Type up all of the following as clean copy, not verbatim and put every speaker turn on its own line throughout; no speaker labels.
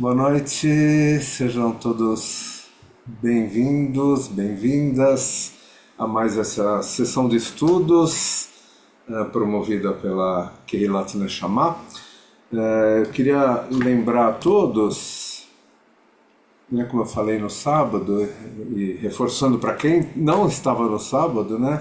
Boa noite, sejam todos bem-vindos, bem-vindas a mais essa sessão de estudos promovida pela Keilat Neshama. Eu queria lembrar a todos, né, como eu falei no sábado, e reforçando para quem não estava no sábado, né,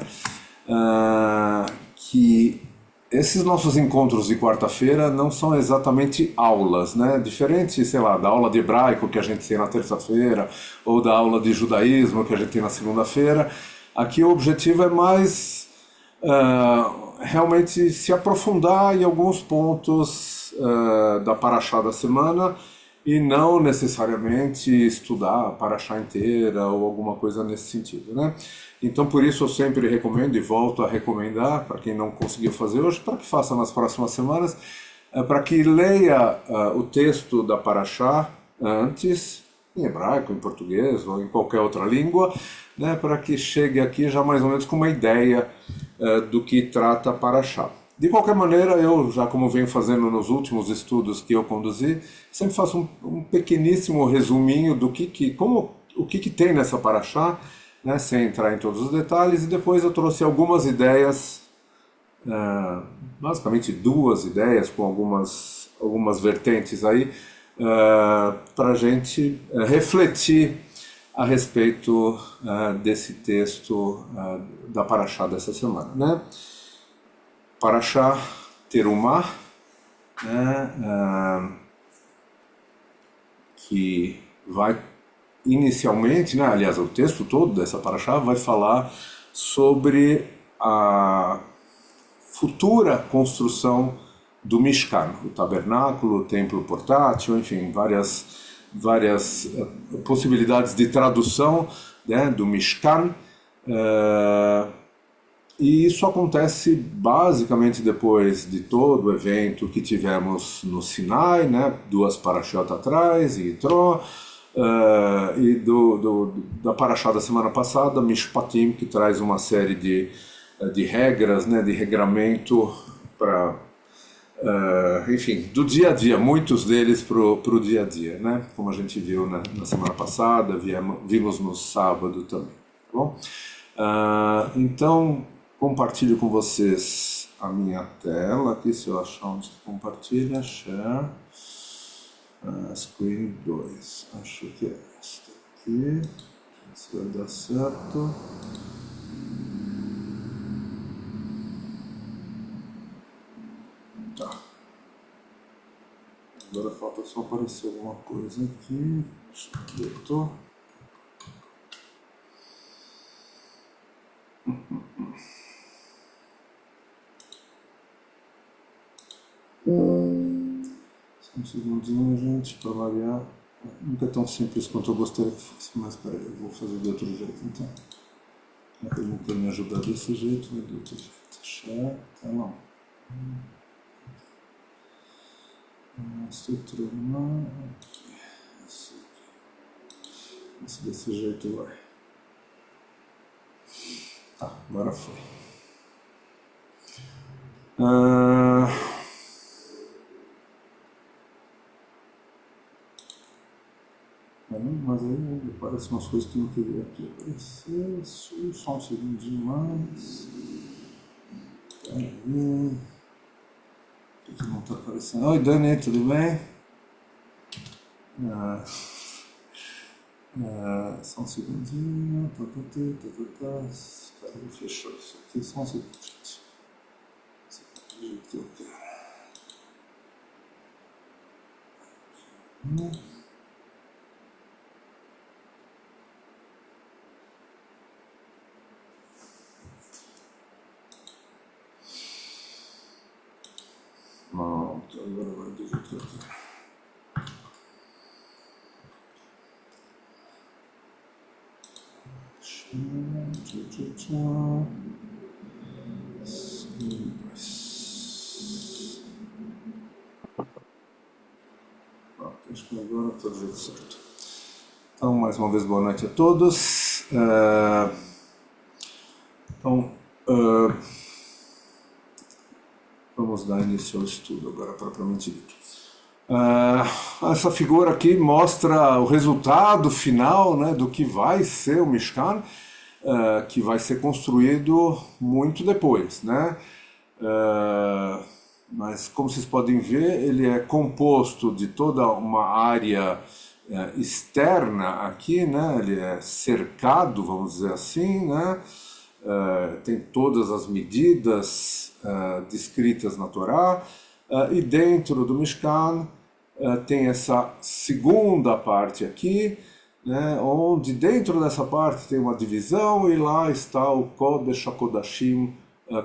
que esses nossos encontros de quarta-feira não são exatamente aulas, né? Diferente, sei lá, da aula de hebraico que a gente tem na terça-feira ou da aula de judaísmo que a gente tem na segunda-feira. Aqui o objetivo é mais realmente se aprofundar em alguns pontos da paraxá da semana e não necessariamente estudar a paraxá inteira ou alguma coisa nesse sentido, né? Então, por isso eu sempre recomendo e volto a recomendar, para quem não conseguiu fazer hoje, para que faça nas próximas semanas, para que leia o texto da paraxá antes, em hebraico, em português ou em qualquer outra língua, né, para que chegue aqui já mais ou menos com uma ideia do que trata a paraxá. De qualquer maneira, eu, já como venho fazendo nos últimos estudos que eu conduzi, sempre faço um pequeníssimo resuminho do o que tem nessa paraxá, né, sem entrar em todos os detalhes, e depois eu trouxe algumas ideias, basicamente duas ideias com algumas vertentes aí, para a gente refletir a respeito desse texto da paraxá dessa semana, né? Paraxá Terumá, né, que vai inicialmente, né, aliás, o texto todo dessa paraxá vai falar sobre a futura construção do Mishkan, o tabernáculo, o templo portátil, enfim, várias possibilidades de tradução, né, do Mishkan. E isso acontece basicamente depois de todo o evento que tivemos no Sinai, né, duas parashot atrás, em Yitro, e da parashá da semana passada, Mishpatim, que traz uma série de regras, né, de regramento para, enfim, do dia a dia, muitos deles para o dia a dia, né, como a gente viu na semana passada, vimos no sábado também, tá bom? Então, compartilho com vocês a minha tela aqui, se eu achar onde compartilha, share, screen 2, acho que é esta aqui, se vai dar certo. Tá. Agora falta só aparecer alguma coisa aqui, deletou. Só um segundinho, gente, para variar. Nunca é tão simples quanto eu gostaria que fosse, mas peraí, eu vou fazer de outro jeito então. Ele nunca me ajudar desse jeito, vai de outro jeito. Share, tá não. Estrutura não. Esse aqui. Esse desse jeito vai. Tá, agora foi. Mas aí aparecem umas coisas que não queria aqui aparecer. Só um segundinho mais. Peraí. Por que não está aparecendo? Oi, Dani, tudo bem? Só um segundinho. Cara, fechou isso aqui. Só um segundo, gente. Esse aqui é o jeito que eu quero. Pronto, agora vai do jeito que eu quero. Pronto, acho que agora está do jeito certo. Então, mais uma vez, boa noite a todos. Vamos dar início ao estudo agora, propriamente dito. Essa figura aqui mostra o resultado final, né, do que vai ser o Mishkan, que vai ser construído muito depois, né? Mas como vocês podem ver, ele é composto de toda uma área externa aqui, né? Ele é cercado, vamos dizer assim, né? Tem todas as medidas descritas na Torá, e dentro do Mishkan tem essa segunda parte aqui, né, onde dentro dessa parte tem uma divisão e lá está o Kodesh HaKodashim,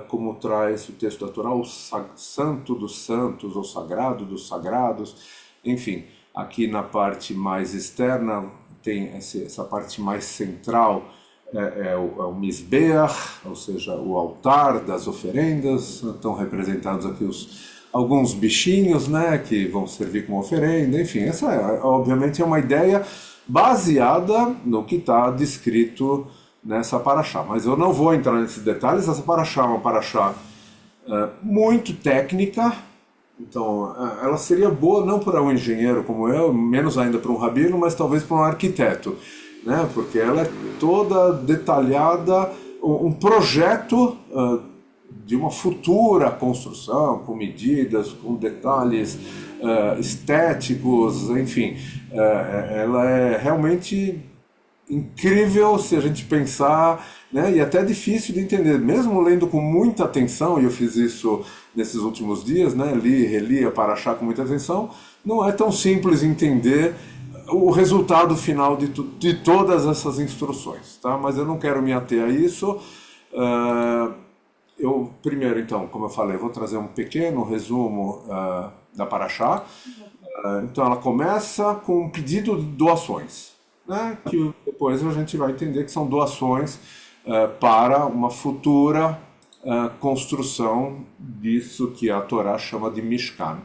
como traz o texto da Torá, o santo dos santos, ou sagrado dos sagrados. Enfim, aqui na parte mais externa tem essa parte mais central, é o Mizbeach, ou seja, o altar das oferendas. Estão representados aqui alguns bichinhos, né, que vão servir como oferenda. Enfim, essa obviamente é uma ideia baseada no que está descrito nessa paraxá. Mas eu não vou entrar nesses detalhes. Essa paraxá é uma paraxá muito técnica, então ela seria boa não para um engenheiro como eu, menos ainda para um rabino, mas talvez para um arquiteto, né? Porque ela é toda detalhada, um projeto de uma futura construção, com medidas, com detalhes estéticos, enfim. Ela é realmente incrível se a gente pensar, né? E até difícil de entender, mesmo lendo com muita atenção, e eu fiz isso nesses últimos dias, né? Li e reli a Paraxá com muita atenção, não é tão simples entender o resultado final de todas essas instruções, tá? Mas eu não quero me ater a isso. Eu primeiro, então, como eu falei, vou trazer um pequeno resumo da Paraxá. Então ela começa com um pedido de doações, né, que depois a gente vai entender que são doações para uma futura construção disso que a Torá chama de Mishkan,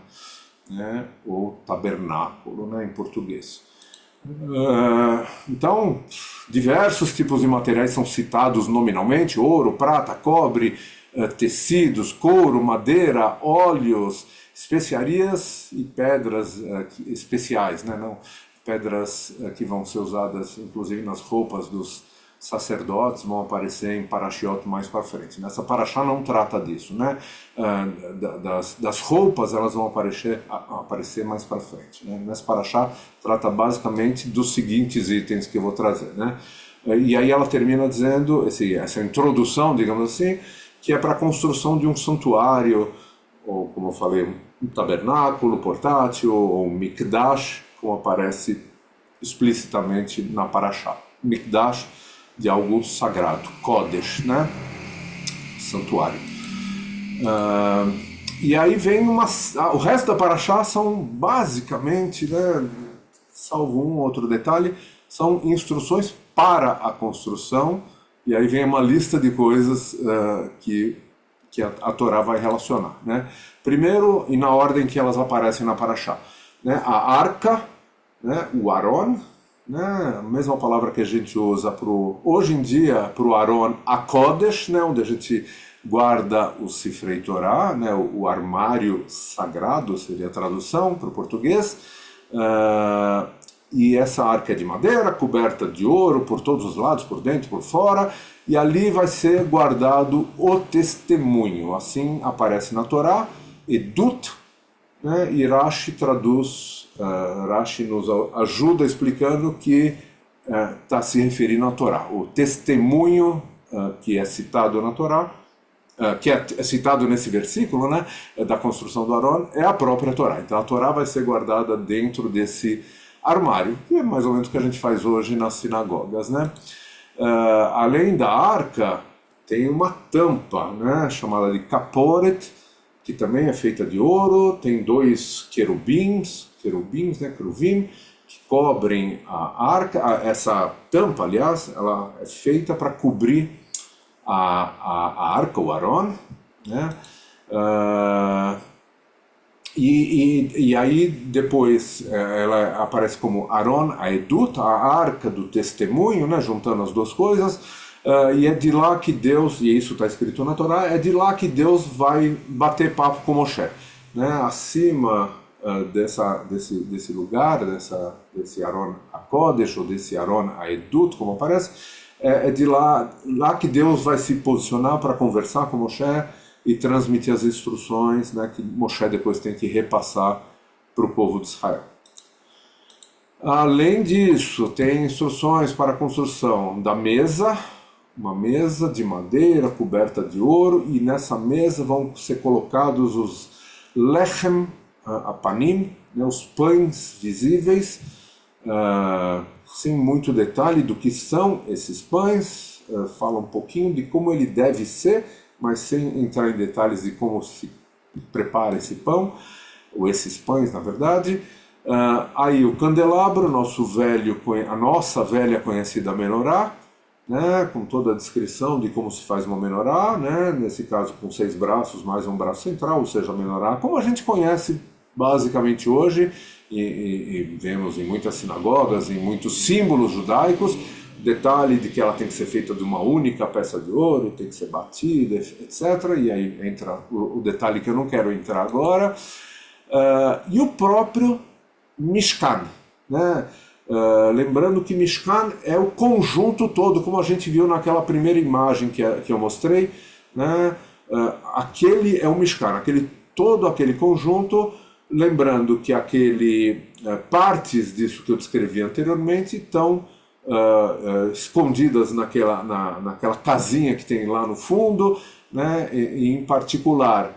né, ou tabernáculo, né, em português. Então, diversos tipos de materiais são citados nominalmente: ouro, prata, cobre, tecidos, couro, madeira, óleos, especiarias e pedras especiais, né, não pedras que vão ser usadas inclusive nas roupas dos sacerdotes, vão aparecer em Parashiot mais para frente. Nessa Paraxá não trata disso, né? Das roupas elas vão aparecer mais para frente, né? Nessa Paraxá trata basicamente dos seguintes itens que eu vou trazer, né? E aí ela termina dizendo, essa introdução, digamos assim, que é para a construção de um santuário, ou como eu falei, um tabernáculo portátil, ou um mikdash, como aparece explicitamente na Paraxá. Mikdash, de algo sagrado, Kodesh, né? Santuário. E aí vem o resto da Paraxá são basicamente, né, salvo um outro detalhe, são instruções para a construção, e aí vem uma lista de coisas que a Torá vai relacionar, né? Primeiro, e na ordem que elas aparecem na Paraxá, né? A arca, né? O Aron, né? A mesma palavra que a gente usa hoje em dia para o Aron, a Kodesh, né? Onde a gente guarda o Sifrei Torá, né? O armário sagrado seria a tradução para o português. E essa arca é de madeira, coberta de ouro por todos os lados, por dentro, por fora, e ali vai ser guardado o testemunho. Assim aparece na Torá, Edut, né? E Rashi traduz, Rashi nos ajuda explicando que está se referindo à Torá. O testemunho que é citado na Torá, que é citado nesse versículo, né, da construção do Aron, é a própria Torá. Então a Torá vai ser guardada dentro desse armário, que é mais ou menos o que a gente faz hoje nas sinagogas, né? Além da arca, tem uma tampa, né, chamada de kaporet, que também é feita de ouro. Tem dois querubins, né, querubim, que cobrem a arca. Essa tampa, aliás, ela é feita para cobrir a arca, o Aron, né? E aí depois ela aparece como Aron, a Edut, a arca do testemunho, né, juntando as duas coisas, e é de lá que Deus, e isso está escrito na Torá, é de lá que Deus vai bater papo com Moshe, né? Acima desse lugar, desse Aron HaKodesh, ou desse Aron HaEdut, como aparece, é de lá que Deus vai se posicionar para conversar com Moshe e transmitir as instruções, né, que Moshe depois tem que repassar para o povo de Israel. Além disso, tem instruções para a construção da mesa, uma mesa de madeira coberta de ouro, e nessa mesa vão ser colocados os lechem apanim, né, os pães visíveis, sem muito detalhe do que são esses pães, fala um pouquinho de como ele deve ser, mas sem entrar em detalhes de como se prepara esse pão, ou esses pães, na verdade. Aí o candelabro, a nossa velha conhecida menorá, né, com toda a descrição de como se faz uma menorá, né, nesse caso com 6 braços mais um braço central, ou seja, a menorá, como a gente conhece basicamente hoje, e vemos em muitas sinagogas, em muitos símbolos judaicos, detalhe de que ela tem que ser feita de uma única peça de ouro, tem que ser batida, etc. E aí entra o detalhe que eu não quero entrar agora. E o próprio Mishkan, né? Lembrando que Mishkan é o conjunto todo, como a gente viu naquela primeira imagem que eu mostrei, né? Aquele é o Mishkan, todo aquele conjunto, lembrando que partes disso que eu descrevi anteriormente estão escondidas naquela casinha que tem lá no fundo, né? E em particular,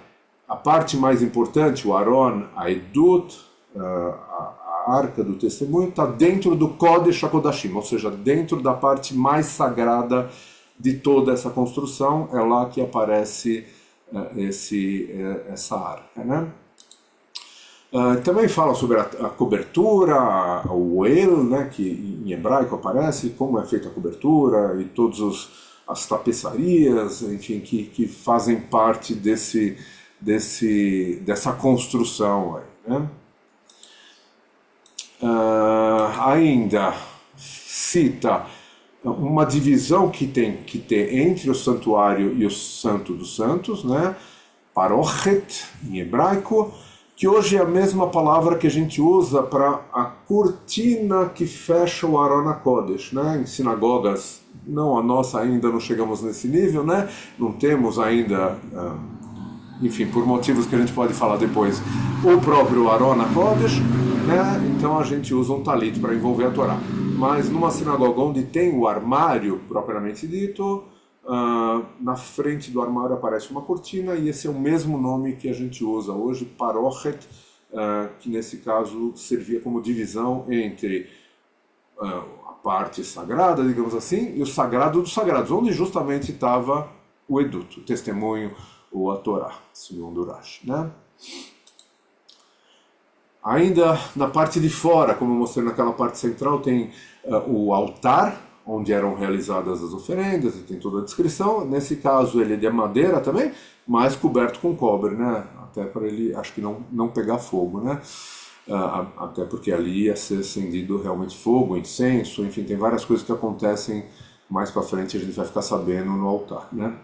a parte mais importante, o Aron, a Edut, a Arca do Testemunho, está dentro do Kodesh HaKodashim, ou seja, dentro da parte mais sagrada de toda essa construção, é lá que aparece essa arca, né? Também fala sobre a cobertura, o El, né, que em hebraico aparece, como é feita a cobertura, e todas as tapeçarias, enfim, que fazem parte dessa construção aí, né? Ainda cita uma divisão que tem que ter entre o santuário e o Santo dos Santos, né? Parochet, em hebraico, que hoje é a mesma palavra que a gente usa para a cortina que fecha o Aron HaKodesh, né? Em sinagogas, não, a nossa ainda não chegamos nesse nível, né? Não temos ainda, enfim, por motivos que a gente pode falar depois, o próprio Aron HaKodesh, né? Então a gente usa um talit para envolver a Torá. Mas numa sinagoga onde tem o armário propriamente dito, na frente do armário aparece uma cortina, e esse é o mesmo nome que a gente usa hoje, parochet, que nesse caso servia como divisão entre a parte sagrada, digamos assim, e o sagrado dos sagrados, onde justamente estava o Edut, o testemunho, ou a Torá, segundo o Rashi, né? Ainda na parte de fora, como eu mostrei naquela parte central, tem o altar, onde eram realizadas as oferendas, e tem toda a descrição. Nesse caso ele é de madeira também, mas coberto com cobre, né? Até para ele, acho que não pegar fogo, né? Até porque ali ia ser acendido realmente fogo, incenso, enfim, tem várias coisas que acontecem mais para frente, a gente vai ficar sabendo no altar, né?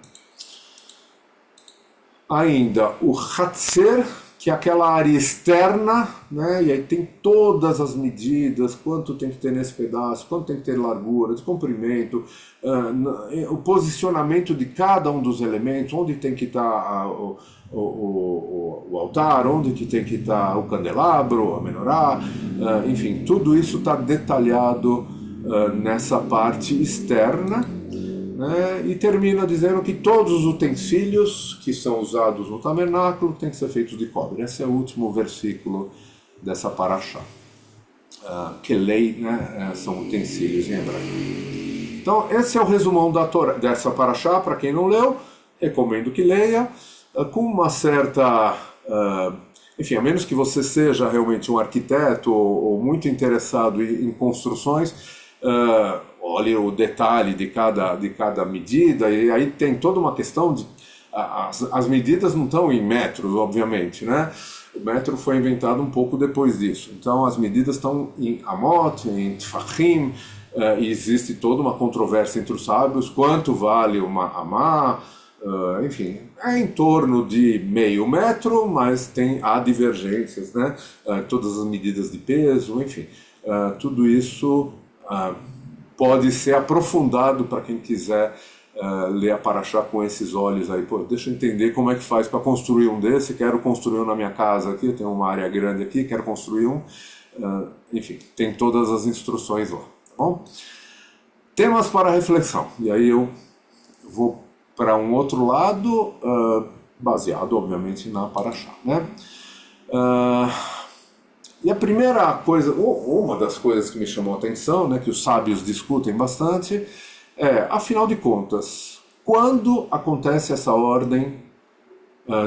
Ainda o Hatzer, que é aquela área externa, né? E aí tem todas as medidas, quanto tem que ter nesse pedaço, quanto tem que ter largura, de comprimento, o posicionamento de cada um dos elementos, onde tem que estar o altar, onde que tem que estar o candelabro, a menorá, enfim, tudo isso está detalhado nessa parte externa. E termina dizendo que todos os utensílios que são usados no tabernáculo têm que ser feitos de cobre. Esse é o último versículo dessa paraxá. Kelei, né, são utensílios em hebraico. Então, esse é o resumão dessa paraxá. Para quem não leu, recomendo que leia, com uma certa... enfim, a menos que você seja realmente um arquiteto ou muito interessado em construções, olhe o detalhe de cada medida, e aí tem toda uma questão de... As medidas não estão em metros, obviamente, né? O metro foi inventado um pouco depois disso. Então as medidas estão em amot, em tfachim, e existe toda uma controvérsia entre os sábios, quanto vale uma amá, Enfim, é em torno de meio metro, mas há divergências, né? Todas as medidas de peso, enfim, tudo isso pode ser aprofundado para quem quiser ler a Paraxá com esses olhos aí. Pô, deixa eu entender como é que faz para construir um desse. Quero construir um na minha casa aqui, eu tenho uma área grande aqui, quero construir um. Enfim, tem todas as instruções lá, tá bom? Temas para reflexão. E aí eu vou para um outro lado, baseado, obviamente, na Paraxá, né? E a primeira coisa, ou uma das coisas que me chamou a atenção, né, que os sábios discutem bastante, afinal de contas, quando acontece essa ordem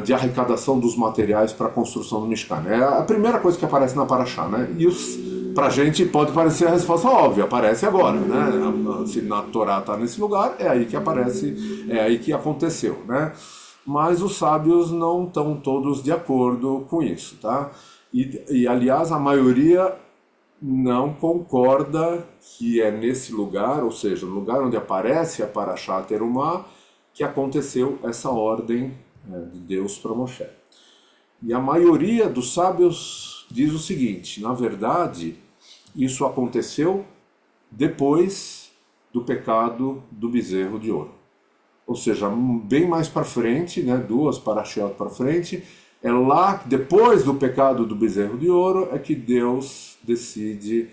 de arrecadação dos materiais para a construção do Mishkan? É a primeira coisa que aparece na Paraxá, né? E pra gente pode parecer a resposta óbvia, aparece agora, né? Se na Torá está nesse lugar, é aí que aparece, é aí que aconteceu, né? Mas os sábios não estão todos de acordo com isso, tá? E aliás, a maioria não concorda que é nesse lugar, ou seja, no lugar onde aparece a Paraxá Terumá, que aconteceu essa ordem de Deus para Moshe. E a maioria dos sábios diz o seguinte: na verdade, isso aconteceu depois do pecado do bezerro de ouro. Ou seja, bem mais para frente, né, 2 parashiot para frente, é lá, depois do pecado do bezerro de ouro, é que Deus decide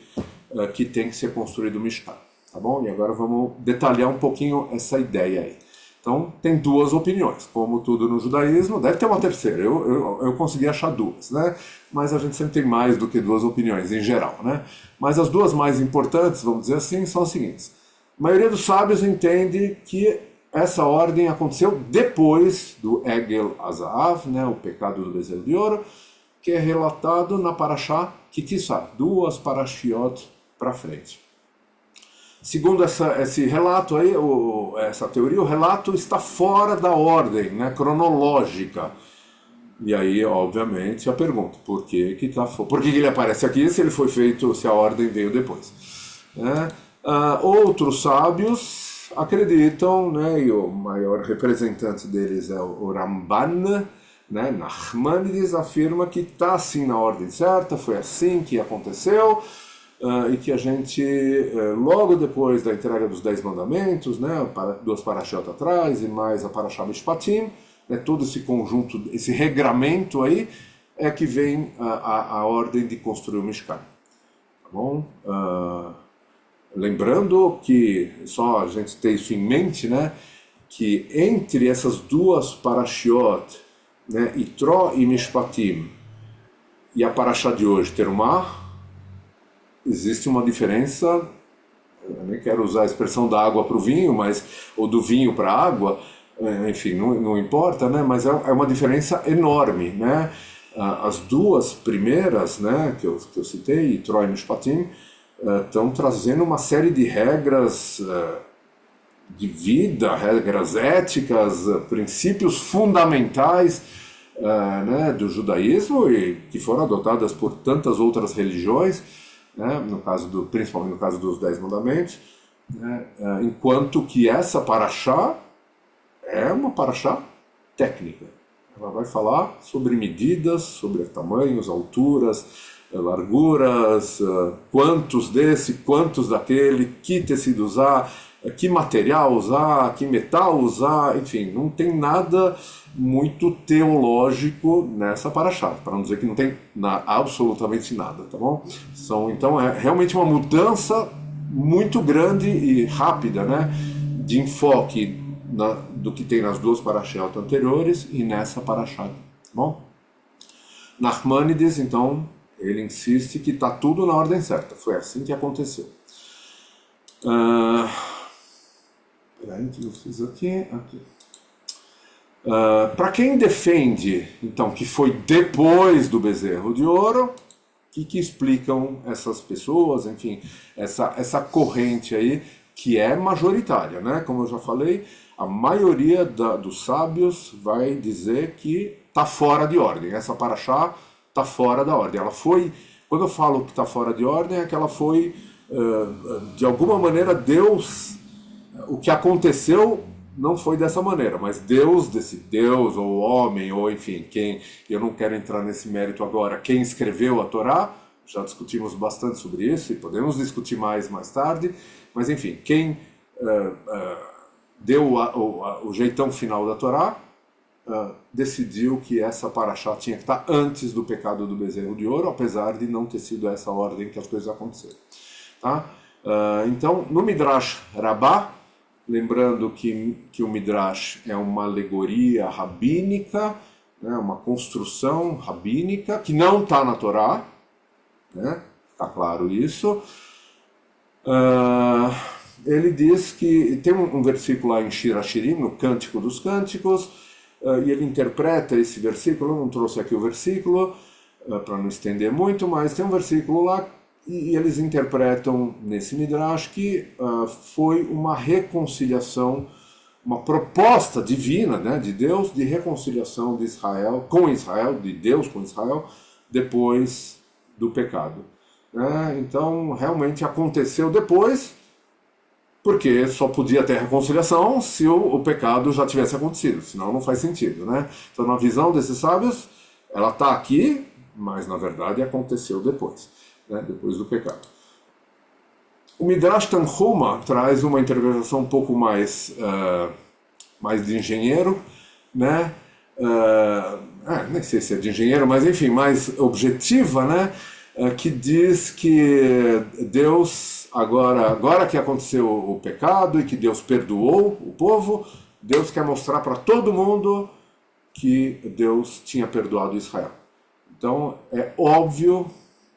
que tem que ser construído o Mishkan. Tá bom? E agora vamos detalhar um pouquinho essa ideia aí. Então, tem duas opiniões, como tudo no judaísmo, deve ter uma terceira, eu consegui achar duas, né? Mas a gente sempre tem mais do que duas opiniões, em geral, né? Mas as duas mais importantes, vamos dizer assim, são as seguintes. A maioria dos sábios entende que essa ordem aconteceu depois do Egel Azahav, né, o pecado do bezerro de ouro, que é relatado na Paraxá Kitissá, 2 parashiot para frente. Segundo esse relato aí, essa teoria, o relato está fora da ordem, né, cronológica. E aí, obviamente, a pergunta: por que ele aparece aqui se ele foi feito, se a ordem veio depois? Outros sábios acreditam, né, e o maior representante deles é o Ramban, né, Nachmanides, afirma que está assim na ordem certa, foi assim que aconteceu. E que a gente, logo depois da entrega dos 10 mandamentos, né, 2 parashiot atrás e mais a Parashá Mishpatim, né, todo esse conjunto, esse regramento aí, é que vem a ordem de construir o Mishkan. Tá bom? Lembrando que, só a gente ter isso em mente, né, que entre essas 2 parashiot, né, Itró e Mishpatim, e a Parashá de hoje, Terumá, existe uma diferença. Eu nem quero usar a expressão da água para o vinho, ou do vinho para a água, enfim, não importa, né? Mas é uma diferença enorme, né? As 2 primeiras, né, que eu citei, Itró e Mishpatim, estão trazendo uma série de regras de vida, regras éticas, princípios fundamentais, né, do judaísmo, e que foram adotadas por tantas outras religiões, né, principalmente no caso dos 10 mandamentos, né, enquanto que essa Paraxá é uma Paraxá técnica. Ela vai falar sobre medidas, sobre tamanhos, alturas, larguras, quantos desse, quantos daquele, que tecido usar, que material usar, que metal usar, enfim, não tem nada muito teológico nessa Paraxá, para não dizer que não tem absolutamente nada, tá bom? Então é realmente uma mudança muito grande e rápida, né, de enfoque do que tem nas 2 Parashiot anteriores e nessa Paraxá, tá bom? Nachmanides, então, ele insiste que está tudo na ordem certa, foi assim que aconteceu. Peraí, que eu fiz aqui. Para quem defende, então, que foi depois do bezerro de ouro, o que explicam essas pessoas, enfim, essa corrente aí, que é majoritária, né? Como eu já falei, a maioria dos sábios vai dizer que está fora de ordem. Essa Paraxá está fora da ordem. Ela foi, quando eu falo que está fora de ordem, é que ela foi, de alguma maneira, Deus, o que aconteceu não foi dessa maneira, mas Deus, desse Deus, ou homem, ou enfim, quem, eu não quero entrar nesse mérito agora, quem escreveu a Torá, já discutimos bastante sobre isso e podemos discutir mais tarde, mas enfim, quem deu o jeitão final da Torá, decidiu que essa paraxá tinha que estar antes do pecado do bezerro de ouro, apesar de não ter sido essa ordem que as coisas aconteceram. Tá? Então, no Midrash Rabbah, lembrando que o Midrash é uma alegoria rabínica, né, uma construção rabínica, que não está na Torá, né, está claro isso. Ele diz que tem um versículo lá em Shir Hashirim, no Cântico dos Cânticos, e ele interpreta esse versículo. Eu não trouxe aqui o versículo para não estender muito, mas tem um versículo lá e eles interpretam nesse Midrash que foi uma reconciliação, uma proposta divina, né, de Deus, de reconciliação de Israel com Israel, de Deus com Israel, depois do pecado. Então, realmente aconteceu depois, porque só podia ter reconciliação se o pecado já tivesse acontecido, senão não faz sentido, né? Então, na visão desses sábios, ela está aqui, mas na verdade aconteceu depois, né? Depois do pecado. O Midrash Tanhuma traz uma interpretação um pouco mais de engenheiro, né? Nem sei se é de engenheiro, mas enfim, mais objetiva, né? Que diz que Deus, agora que aconteceu o pecado e que Deus perdoou o povo, Deus quer mostrar para todo mundo que Deus tinha perdoado Israel. Então é óbvio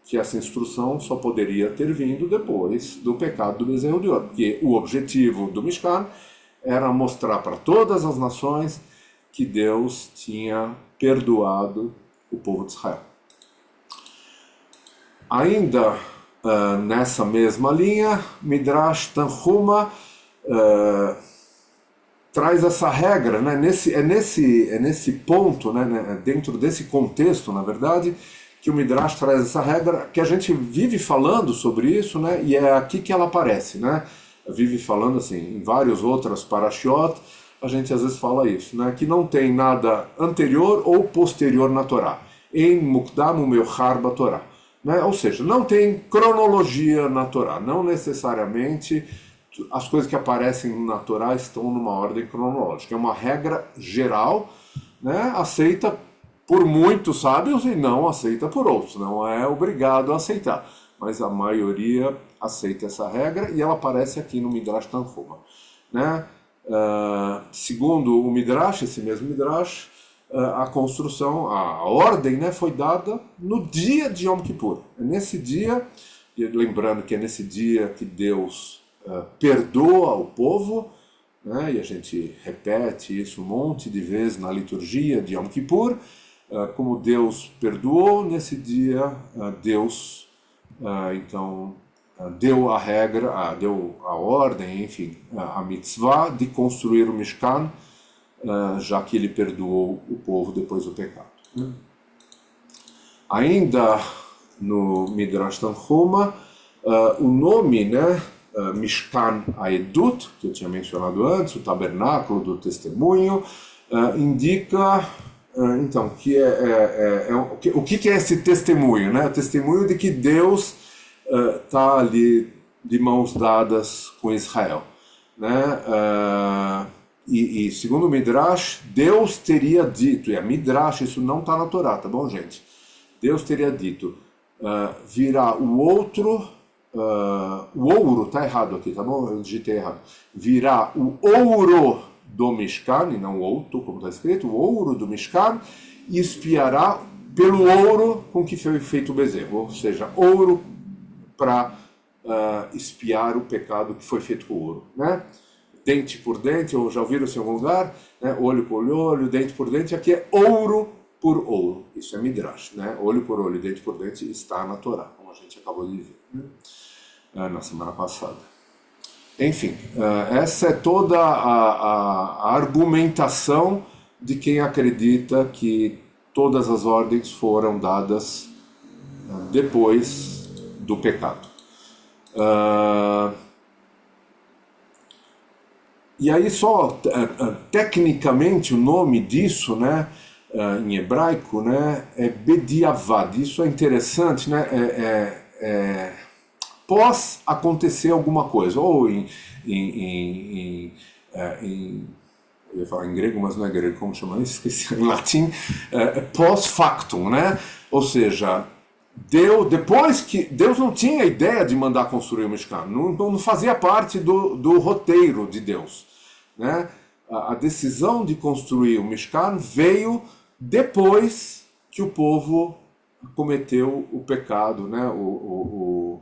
que essa instrução só poderia ter vindo depois do pecado do bezerro de ouro, porque o objetivo do Mishkan era mostrar para todas as nações que Deus tinha perdoado o povo de Israel. Ainda nessa mesma linha, Midrash Tanhuma traz essa regra, né? É nesse ponto, né? Dentro desse contexto, na verdade, que o Midrash traz essa regra, que a gente vive falando sobre isso, né? E é aqui que ela aparece, né? Vive falando assim, em várias outras parashiot, a gente às vezes fala isso, né? Que não tem nada anterior ou posterior na Torá. Em Mukdam Umeochar Batorá. Né? Ou seja, não tem cronologia na Torá, não necessariamente as coisas que aparecem na Torá estão numa ordem cronológica. É uma regra geral, né? Aceita por muitos sábios e não aceita por outros. Não é obrigado a aceitar, mas a maioria aceita essa regra e ela aparece aqui no Midrash Tanhuma. Né? Segundo o Midrash, esse mesmo Midrash, a construção, a ordem, né, foi dada no dia de Yom Kippur. É nesse dia, lembrando que é nesse dia que Deus perdoa o povo, né, e a gente repete isso um monte de vezes na liturgia de Yom Kippur, como Deus perdoou, nesse dia Deus então deu a regra, deu a ordem, enfim, a mitzvah de construir o Mishkan, já que ele perdoou o povo depois do pecado. Ainda no Midrash Tanhuma, o nome, né, Mishkan Aedut, que eu tinha mencionado antes, o tabernáculo do testemunho, indica, então, que o que é esse testemunho? Né? O testemunho de que Deus está ali de mãos dadas com Israel. Né? E segundo o Midrash, Deus teria dito, e a Midrash, isso não está na Torá, tá bom, gente? Deus teria dito, virá o outro, o ouro, tá errado aqui, tá bom? Eu digitei errado. Virá o ouro do Mishkan, e não o outro, como está escrito, o ouro do Mishkan, e espiará pelo ouro com que foi feito o bezerro, ou seja, ouro para espiar o pecado que foi feito com ouro, né? Dente por dente, ou já ouviram isso em algum lugar, né? Olho por olho, dente por dente, aqui é ouro por ouro, isso é Midrash, né? Olho por olho, dente por dente está na Torá, como a gente acabou de ver, né? Na semana passada. Enfim, essa é toda a argumentação de quem acredita que todas as ordens foram dadas depois do pecado. E aí só tecnicamente o nome disso, né, em hebraico, né, é bediavad. Isso é interessante, né, pós acontecer alguma coisa, ou eu ia falar em grego, mas não é grego, como chama isso? Esqueci, em latim, pós-factum, né? Ou seja, depois que Deus não tinha ideia de mandar construir o Mishkan, não fazia parte do roteiro de Deus, né? A decisão de construir o Mishkan veio depois que o povo cometeu o pecado, né? O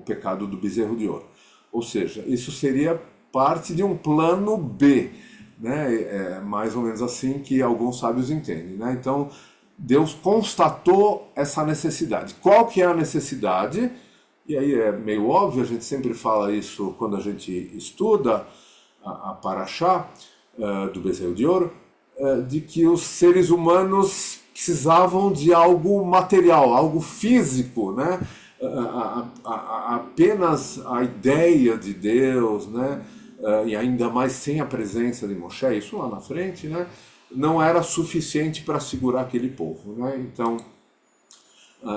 pecado do bezerro de ouro. Ou seja, isso seria parte de um plano B, né? É mais ou menos assim que alguns sábios entendem, né? Então, Deus constatou essa necessidade. Qual que é a necessidade? E aí é meio óbvio, a gente sempre fala isso quando a gente estuda a Parashá do bezerro de ouro, de que os seres humanos precisavam de algo material, algo físico, né? Apenas a ideia de Deus, né? E ainda mais sem a presença de Moshe, isso lá na frente, né? Não era suficiente para segurar aquele povo, né? Então,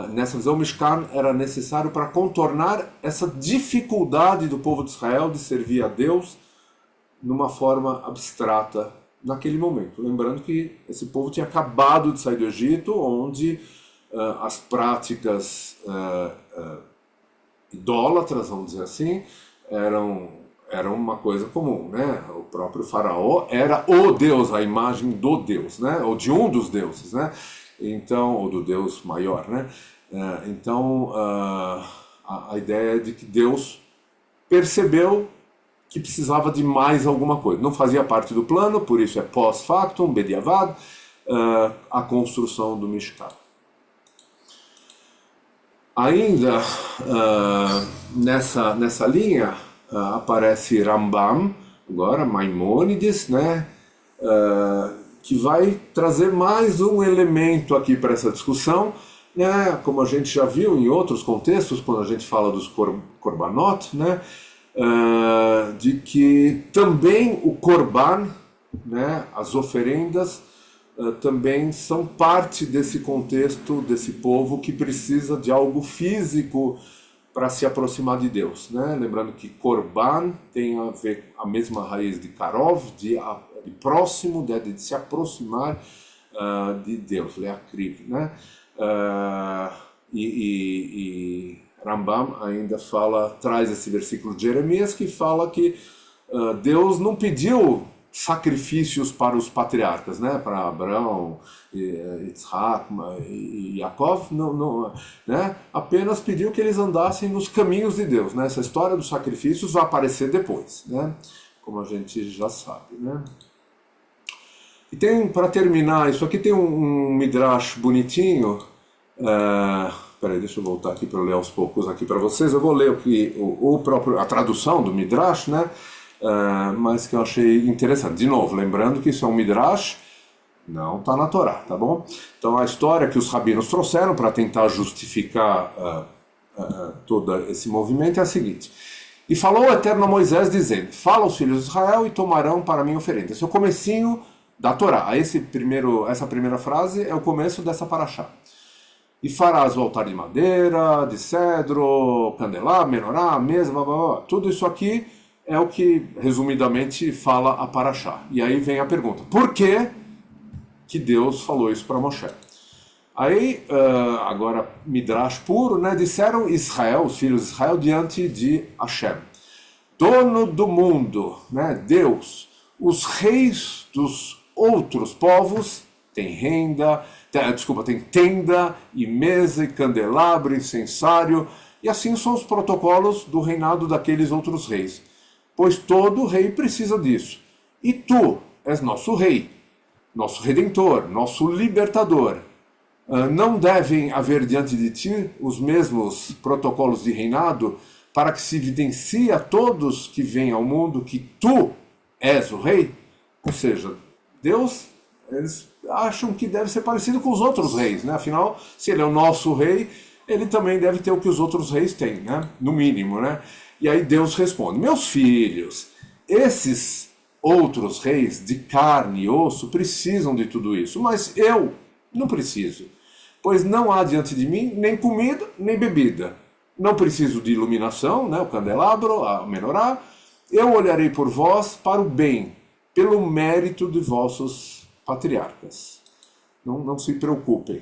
nessa visão, o Mishkan era necessário para contornar essa dificuldade do povo de Israel de servir a Deus numa forma abstrata naquele momento. Lembrando que esse povo tinha acabado de sair do Egito, onde as práticas idólatras, vamos dizer assim, eram uma coisa comum, né? O próprio faraó era o Deus, a imagem do Deus, né? Ou de um dos deuses, né? Então, ou do Deus maior, né? Então, a ideia é de que Deus percebeu que precisava de mais alguma coisa. Não fazia parte do plano, por isso é pós-factum, bediavad, a construção do Mishkan. Ainda nessa linha aparece Rambam, agora Maimônides, né, que vai trazer mais um elemento aqui para essa discussão, né, como a gente já viu em outros contextos, quando a gente fala dos korbanot, né, de que também o korban, né, as oferendas, também são parte desse contexto, desse povo que precisa de algo físico para se aproximar de Deus, né? Lembrando que korban tem a ver a mesma raiz de karov, de próximo, de se aproximar de Deus, leakriv, né? E Rambam ainda traz esse versículo de Jeremias que fala que Deus não pediu sacrifícios para os patriarcas, né? Para Abraão, Isaac e Yaakov, não, né? Apenas pediu que eles andassem nos caminhos de Deus, né? Essa história dos sacrifícios vai aparecer depois, né? Como a gente já sabe, né? E tem, para terminar, isso aqui tem um midrash bonitinho. Peraí, deixa eu voltar aqui para ler aos poucos aqui para vocês. Eu vou ler a tradução do midrash, né? Mas que eu achei interessante. De novo, lembrando que isso é um midrash, não está na Torá, tá bom? Então a história que os rabinos trouxeram para tentar justificar todo esse movimento é a seguinte: e falou o Eterno a Moisés dizendo: fala aos filhos de Israel e tomarão para mim oferenda. Esse é o comecinho da Torá. Essa primeira frase é o começo dessa paraxá. E farás o altar de madeira, de cedro, candelabro, menorá, mesa, blá, blá, blá. Tudo isso aqui é o que, resumidamente, fala a Parashá. E aí vem a pergunta: por que Deus falou isso para Moshe? Aí, agora, Midrash puro, né? Disseram Israel, os filhos de Israel, diante de Hashem: dono do mundo, né? Deus, os reis dos outros povos têm tem tenda e mesa e candelabro, incensário, e assim são os protocolos do reinado daqueles outros reis. Pois todo rei precisa disso. E tu és nosso rei, nosso redentor, nosso libertador. Não devem haver diante de ti os mesmos protocolos de reinado para que se evidencie a todos que vêm ao mundo que tu és o rei? Ou seja, Deus, eles acham que deve ser parecido com os outros reis, né? Afinal, se ele é o nosso rei, ele também deve ter o que os outros reis têm, né? No mínimo, né? E aí Deus responde: meus filhos, esses outros reis de carne e osso precisam de tudo isso, mas eu não preciso, pois não há diante de mim nem comida nem bebida. Não preciso de iluminação, né, o candelabro, a menorá. Eu olharei por vós para o bem, pelo mérito de vossos patriarcas. Não se preocupem.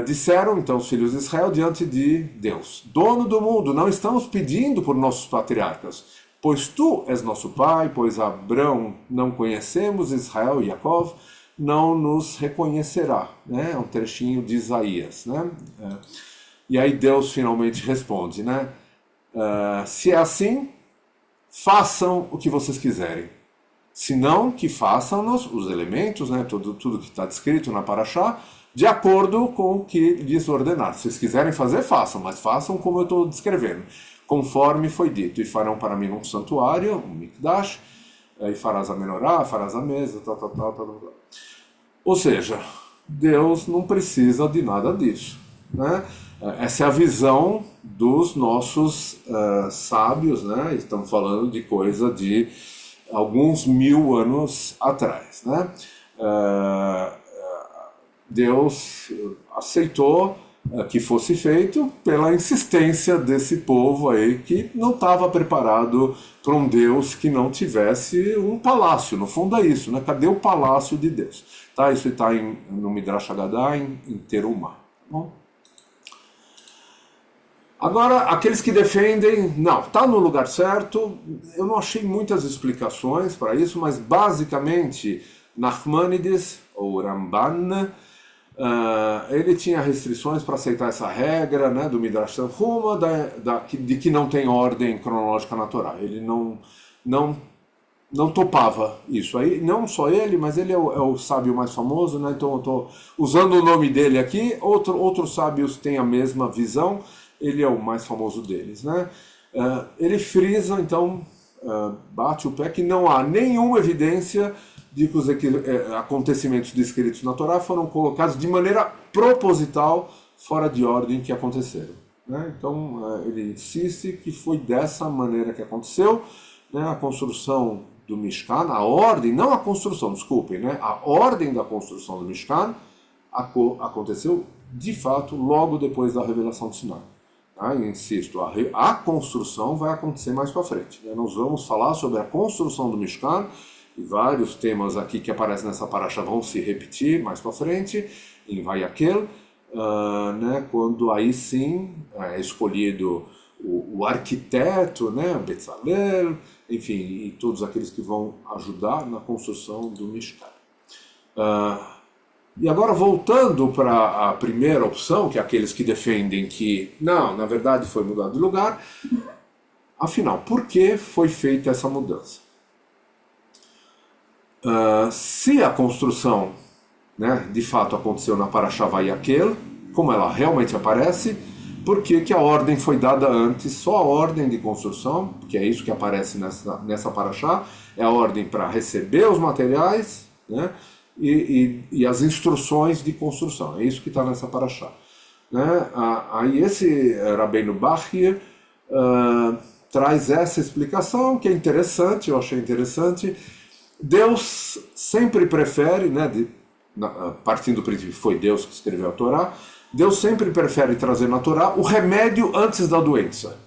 Disseram então os filhos de Israel diante de Deus: Dono do mundo, não estamos pedindo por nossos patriarcas, pois tu és nosso pai, pois Abrão não conhecemos, Israel e Jacó não nos reconhecerá. Né? É um trechinho de Isaías. Né? E aí Deus finalmente responde, né? Se é assim, façam o que vocês quiserem. Se não, que façam os elementos, né? Tudo que está descrito na Parashá, de acordo com o que lhes ordenar. Se vocês quiserem fazer, façam, mas façam como eu estou descrevendo, conforme foi dito. E farão para mim um santuário, um mikdash, e farás a menorá, farás a mesa, tal. Ou seja, Deus não precisa de nada disso. Né? Essa é a visão dos nossos sábios, né? Estamos falando de coisa de alguns 1000 anos atrás. Né? Deus aceitou que fosse feito pela insistência desse povo aí que não estava preparado para um Deus que não tivesse um palácio. No fundo é isso, né? Cadê o palácio de Deus? Tá? Isso está no Midrash Haggadah, em Terumá. Tá bom? Agora, aqueles que defendem, não, está no lugar certo, eu não achei muitas explicações para isso, mas basicamente Nachmanides, ou Ramban, ele tinha restrições para aceitar essa regra, né, do Midrash Tanhuma, de que não tem ordem cronológica na Torá. Ele não topava isso. Aí, não só ele, mas ele é o sábio mais famoso, né, então eu estou usando o nome dele aqui, outros sábios têm a mesma visão, ele é o mais famoso deles. Né? Ele frisa, então, bate o pé que não há nenhuma evidência de que os acontecimentos descritos na Torá foram colocados de maneira proposital, fora de ordem que aconteceram. Né? Então, ele insiste que foi dessa maneira que aconteceu. Né? A construção do Mishkan, a ordem, não a construção, desculpem, né? A ordem da construção do Mishkan aconteceu, de fato, logo depois da revelação de Sinai. Tá? Eu insisto, a construção vai acontecer mais para frente. Né? Nós vamos falar sobre a construção do Mishkan, e vários temas aqui que aparecem nessa paraxá vão se repetir mais para frente, em Vayakel, né? Quando aí sim é escolhido o arquiteto, né? Betzalel, enfim, e todos aqueles que vão ajudar na construção do Mishkan. E agora voltando para a primeira opção, que é aqueles que defendem que, não, na verdade foi mudado de lugar, afinal, por que foi feita essa mudança? Se a construção, né, de fato aconteceu na Parashá Vayakel, como ela realmente aparece, por que a ordem foi dada antes, só a ordem de construção, que é isso que aparece nessa Parashá, é a ordem para receber os materiais, né, e as instruções de construção, é isso que está nessa Parashá. Né? Aí esse Rabbeinu Bachir traz essa explicação, que é interessante, eu achei interessante. Deus sempre prefere, né, partindo do princípio que foi Deus que escreveu a Torá, Deus sempre prefere trazer na Torá o remédio antes da doença.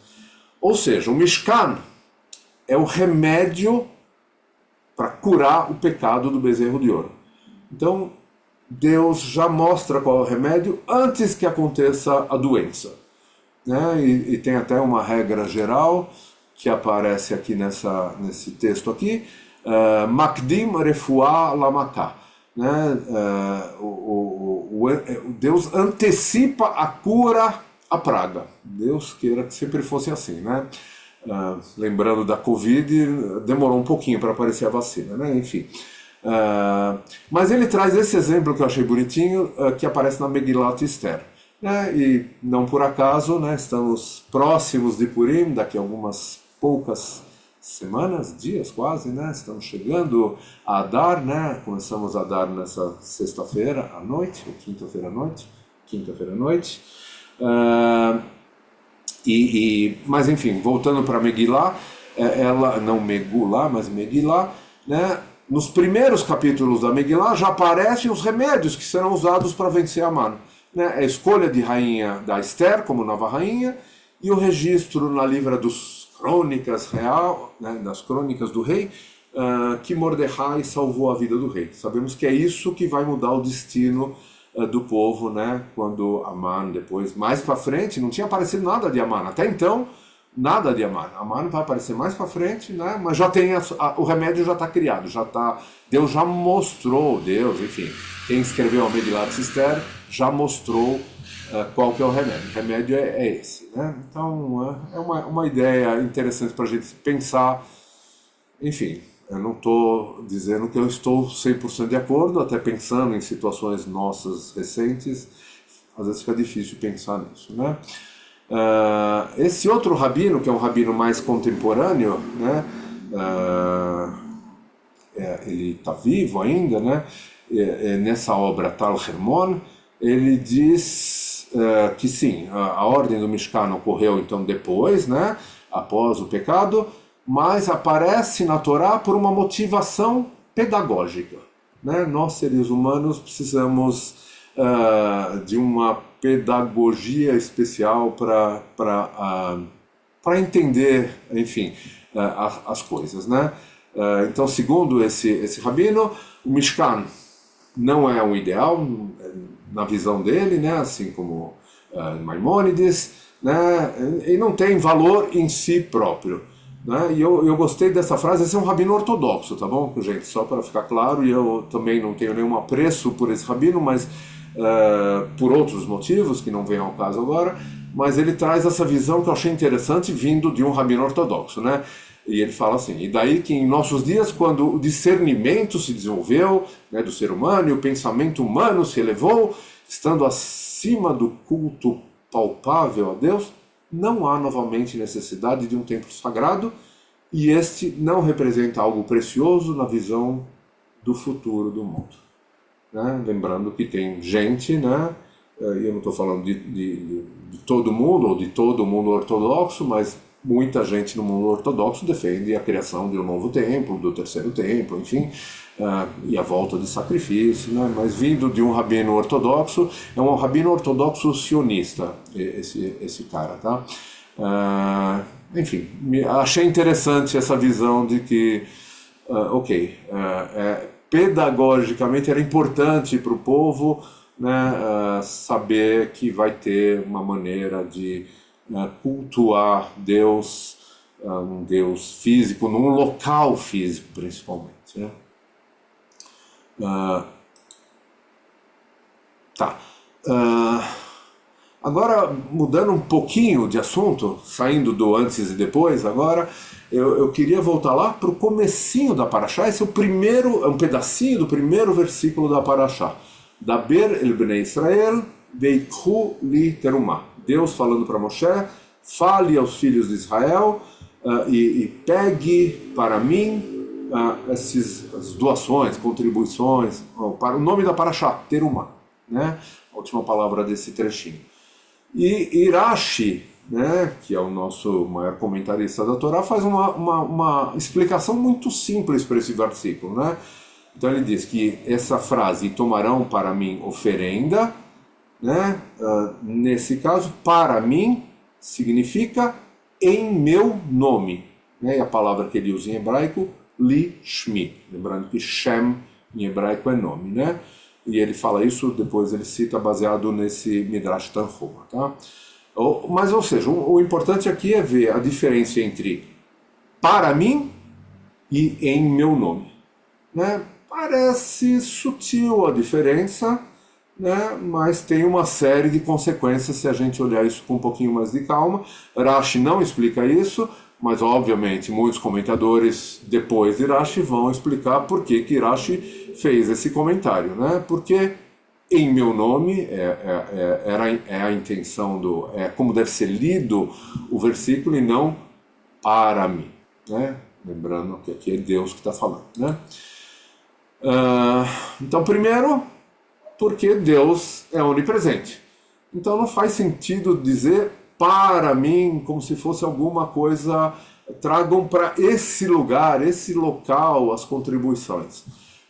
Ou seja, o Mishkan é o remédio para curar o pecado do bezerro de ouro. Então, Deus já mostra qual é o remédio antes que aconteça a doença. Né? E tem até uma regra geral que aparece aqui nesse texto aqui, Makdim Refuah Lamakah. Né? Deus antecipa a cura à praga. Deus queira que sempre fosse assim. Né? Lembrando da Covid, demorou um pouquinho para aparecer a vacina. Né? Enfim. Mas ele traz esse exemplo que eu achei bonitinho, que aparece na Megilat Esther. Né? E não por acaso, né, estamos próximos de Purim, daqui a algumas poucas semanas, dias quase, né? Estamos chegando a Adar, né? Começamos a Adar nessa sexta-feira à noite, ou quinta-feira à noite. Mas enfim, voltando para Megillah, ela, não Megullah, mas Megillah, né, nos primeiros capítulos da Megillah já aparecem os remédios que serão usados para vencer Aman. Né? A escolha de rainha da Esther como nova rainha e o registro na livra dos crônicas real, né, das crônicas do rei, que Mordecai salvou a vida do rei. Sabemos que é isso que vai mudar o destino do povo, né? Quando Aman depois, mais para frente, não tinha aparecido nada de Aman. Até então, nada de Aman. Aman vai aparecer mais para frente, né? Mas já tem o remédio já está criado, já tá. Deus já mostrou, enfim, quem escreveu a Megillat Esther já mostrou qual que é o remédio. O remédio é esse, né? Então é uma ideia interessante para a gente pensar. Enfim, eu não estou dizendo que eu estou 100% de acordo, até pensando em situações nossas recentes, às vezes fica difícil pensar nisso, né? Esse outro rabino, que é um rabino mais contemporâneo, né? Ele está vivo ainda, né? Nessa obra Tal Hermon, ele diz que sim, a ordem do Mishkan ocorreu então depois, né? Após o pecado, mas aparece na Torá por uma motivação pedagógica. Né? Nós, seres humanos, precisamos de uma pedagogia especial para entender, enfim, as coisas. Né? Então, segundo esse rabino, o Mishkan não é um ideal na visão dele, né? Assim como Maimônides, né? E não tem valor em si próprio. Né? E eu gostei dessa frase. Esse é um rabino ortodoxo, tá bom, gente? Só para ficar claro, e eu também não tenho nenhum apreço por esse rabino, mas por outros motivos, que não vem ao caso agora, mas ele traz essa visão que eu achei interessante, vindo de um rabino ortodoxo, né? E ele fala assim, e daí que em nossos dias, quando o discernimento se desenvolveu, né, do ser humano, e o pensamento humano se elevou, estando acima do culto palpável a Deus, não há novamente necessidade de um templo sagrado, e este não representa algo precioso na visão do futuro do mundo. Né? Lembrando que tem gente, né? Eu não estou falando de todo mundo, ou de todo o mundo ortodoxo, mas muita gente no mundo ortodoxo defende a criação de um novo templo, do terceiro templo, enfim, e a volta de sacrifício, né? Mas vindo de um rabino ortodoxo, é um rabino ortodoxo sionista, esse cara, tá? Enfim, achei interessante essa visão de que, pedagogicamente era importante para o povo, né, saber que vai ter uma maneira de cultuar Deus, um Deus físico, num local físico principalmente. Né? Agora, mudando um pouquinho de assunto, saindo do antes e depois, agora, eu queria voltar lá para o comecinho da Parashá. Esse é um pedacinho do primeiro versículo da Parashá. Daber el bnei Israel veikhu li terumah. Deus falando para Moshe, fale aos filhos de Israel e pegue para mim essas doações, contribuições, para o nome da Parashá, terumah, né? A última palavra desse trechinho. E Irashi, né, que é o nosso maior comentarista da Torá, faz uma explicação muito simples para esse versículo. Né? Então ele diz que essa frase, tomarão para mim oferenda, né, nesse caso, para mim, significa em meu nome. Né? E a palavra que ele usa em hebraico, li shmi. Lembrando que Shem em hebraico é nome, né? E ele fala isso, depois ele cita baseado nesse Midrash Tanhuma, tá? Mas, ou seja, o importante aqui é ver a diferença entre para mim e em meu nome. Né? Parece sutil a diferença, né? Mas tem uma série de consequências se a gente olhar isso com um pouquinho mais de calma. Rashi não explica isso, mas obviamente muitos comentadores depois de Rashi vão explicar por que Rashi fez esse comentário, né? Porque em meu nome é a intenção como deve ser lido o versículo e não para mim, né? Lembrando que aqui é Deus que está falando, né? Então, primeiro, porque Deus é onipresente. Então não faz sentido dizer para mim como se fosse alguma coisa tragam para esse lugar, esse local, as contribuições,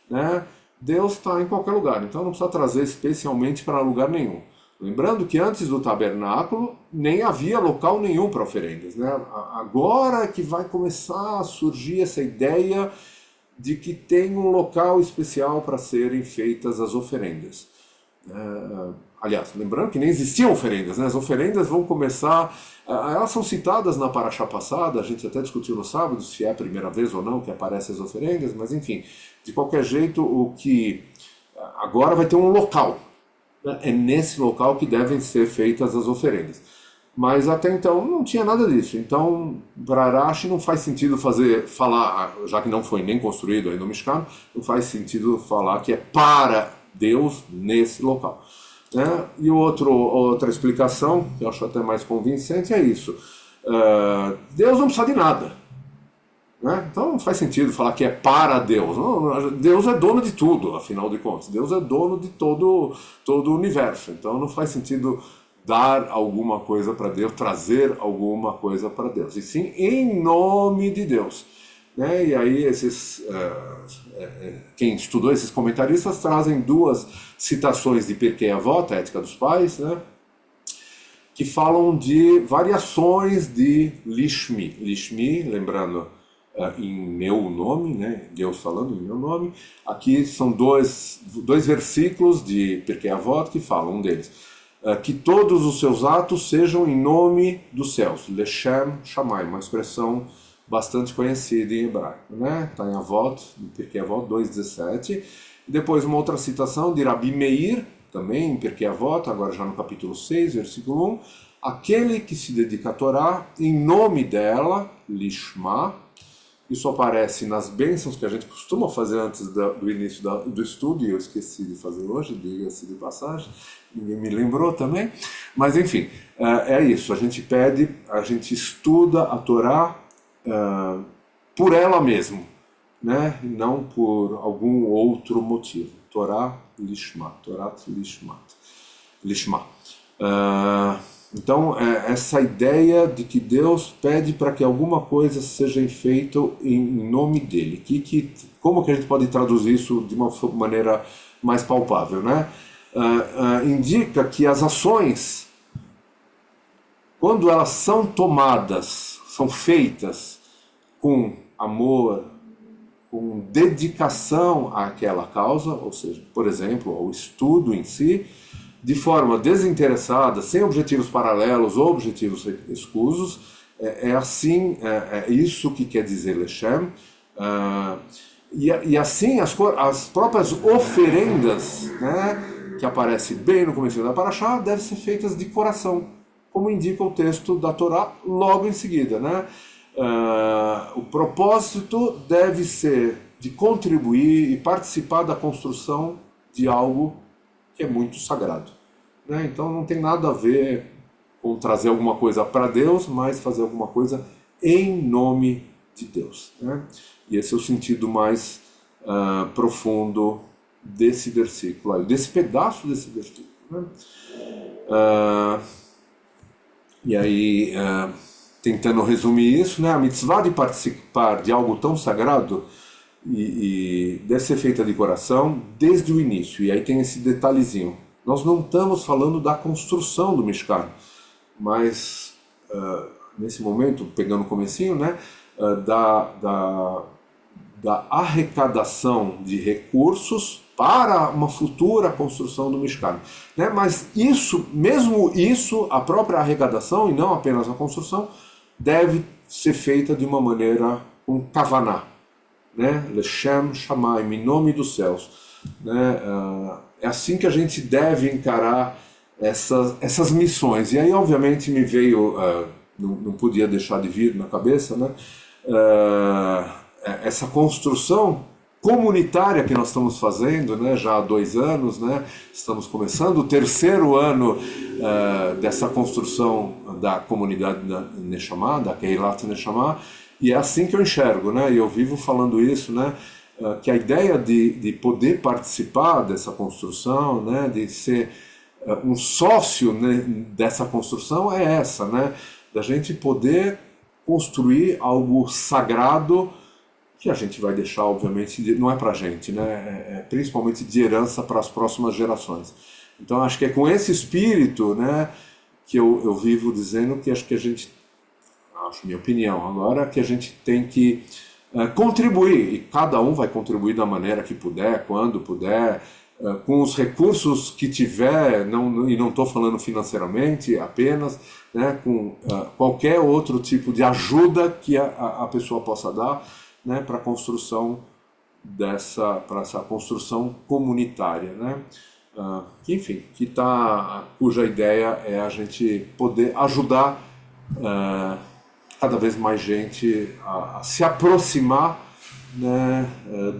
né? Deus está em qualquer lugar, então não precisa trazer especialmente para lugar nenhum. Lembrando que antes do tabernáculo nem havia local nenhum para oferendas, né? Agora que vai começar a surgir essa ideia de que tem um local especial para serem feitas as oferendas. Aliás, lembrando que nem existiam oferendas, né? As oferendas vão começar, elas são citadas na paraxá passada, a gente até discutiu no sábado se é a primeira vez ou não que aparecem as oferendas, mas enfim, de qualquer jeito, o que agora vai ter um local, né? É nesse local que devem ser feitas as oferendas. Mas até então não tinha nada disso. Então, para Rashi não faz sentido falar, já que não foi nem construído ainda o Mishkan, não faz sentido falar que é para Deus nesse local. Né? E outra explicação, que eu acho até mais convincente, é isso. Deus não precisa de nada. Né? Então não faz sentido falar que é para Deus. Não, Deus é dono de tudo, afinal de contas. Deus é dono de todo o universo. Então não faz sentido dar alguma coisa para Deus, trazer alguma coisa para Deus. E sim, em nome de Deus. Né? E aí quem estudou, esses comentaristas, trazem duas citações de Pirkei Avot, a Ética dos Pais, né? Que falam de variações de Lishmi. Lishmi, lembrando, em meu nome, né? Deus falando em meu nome. Aqui são dois versículos de Pirkei Avot que falam, um deles, que todos os seus atos sejam em nome dos céus. Leshem Shamayim, uma expressão bastante conhecida em hebraico, né? Está em Avot, em Pirkei Avot 2:17. Depois uma outra citação de Rabi Meir, também em Pirkei Avot, agora já no capítulo 6, versículo 1. Aquele que se dedica à Torá, em nome dela, Lishma. Isso aparece nas bênçãos que a gente costuma fazer antes do início do estudo, e eu esqueci de fazer hoje, diga-se de passagem, ninguém me lembrou também. Mas enfim, é isso, a gente estuda a Torá por ela mesma, né? E não por algum outro motivo. Torá Lishma, Torat Lishmat. Lishma. Então, essa ideia de que Deus pede para que alguma coisa seja feita em nome dele. Como que a gente pode traduzir isso de uma maneira mais palpável, né? Indica que as ações, quando elas são tomadas, são feitas com amor, com dedicação àquela causa, ou seja, por exemplo, ao estudo em si, de forma desinteressada, sem objetivos paralelos ou objetivos escusos, é isso que quer dizer Leshem. E assim as próprias oferendas, né, que aparecem bem no começo da Parashá, devem ser feitas de coração, como indica o texto da Torá logo em seguida, né? O propósito deve ser de contribuir e participar da construção de algo que é muito sagrado, né? Então não tem nada a ver com trazer alguma coisa para Deus, mas fazer alguma coisa em nome de Deus, né? E esse é o sentido mais profundo desse versículo, desse pedaço desse versículo, né? E aí, tentando resumir isso, né? A mitzvah de participar de algo tão sagrado e deve ser feita de coração desde o início. E aí tem esse detalhezinho. Nós não estamos falando da construção do Mishkan, mas nesse momento, pegando o comecinho, né? Da arrecadação de recursos para uma futura construção do Mishkan, né? Mas mesmo isso, a própria arrecadação, e não apenas a construção, deve ser feita de uma maneira com kavaná, né? Leshem Shamayim, em nome dos céus, né? É assim que a gente deve encarar essas missões. E aí, obviamente, me veio, não podia deixar de vir na cabeça, né? Essa construção comunitária que nós estamos fazendo, né, já há 2 anos, né, estamos começando o 3º ano dessa construção da comunidade Neshama, da Keilat Neshama, e é assim que eu enxergo, né, e eu vivo falando isso, né, que a ideia de poder participar dessa construção, né, de ser um sócio, né, dessa construção é essa, né, da gente poder construir algo sagrado que a gente vai deixar, obviamente, não é para a gente, né? Principalmente de herança para as próximas gerações. Então acho que é com esse espírito, né, que eu vivo dizendo que acho que a gente, acho minha opinião agora, que a gente tem que contribuir, e cada um vai contribuir da maneira que puder, quando puder, com os recursos que tiver, e não estou falando financeiramente apenas, né, com qualquer outro tipo de ajuda que a pessoa possa dar, né, para a construção para essa construção comunitária, né? Enfim, cuja ideia é a gente poder ajudar cada vez mais gente a se aproximar, né,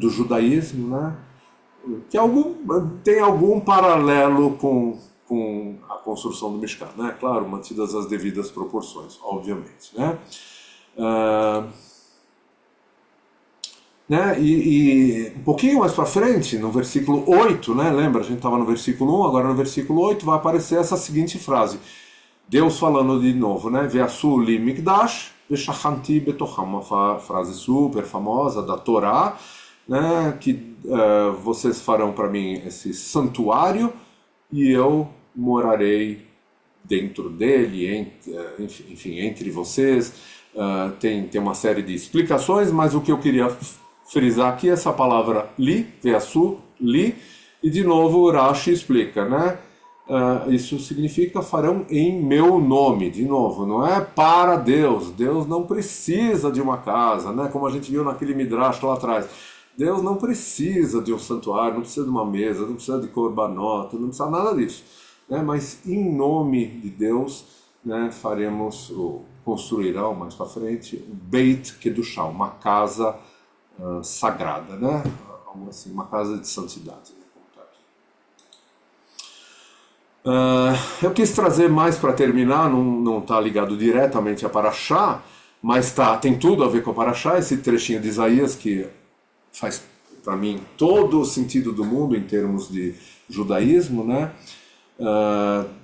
do judaísmo, né, que tem algum paralelo com a construção do Mishkan, né? Claro, mantidas as devidas proporções, obviamente, né? Né? E um pouquinho mais para frente, no versículo 8, né? Lembra, a gente estava no versículo 1, agora no versículo 8 vai aparecer essa seguinte frase. Deus falando de novo, né? Ve'asu li mikdash ve'shachanti betocham, uma frase super famosa da Torá, né? Que vocês farão para mim esse santuário e eu morarei dentro dele, enfim, entre vocês. Tem uma série de explicações, mas o que eu queria frisar aqui é essa palavra li, ve'asu, li, e de novo Rashi explica, né? Isso significa farão em meu nome, de novo, não é para Deus. Deus não precisa de uma casa, né? Como a gente viu naquele Midrash lá atrás. Deus não precisa de um santuário, não precisa de uma mesa, não precisa de korbanot, não precisa nada disso, né? Mas em nome de Deus, né, construirão mais para frente o Beit Kedushá, uma casa sagrada, né? Algo assim, uma casa de santidade, né? Eu quis trazer mais para terminar, não está ligado diretamente a Parashá, mas tem tudo a ver com a Parashá, esse trechinho de Isaías que faz para mim todo o sentido do mundo em termos de judaísmo, né?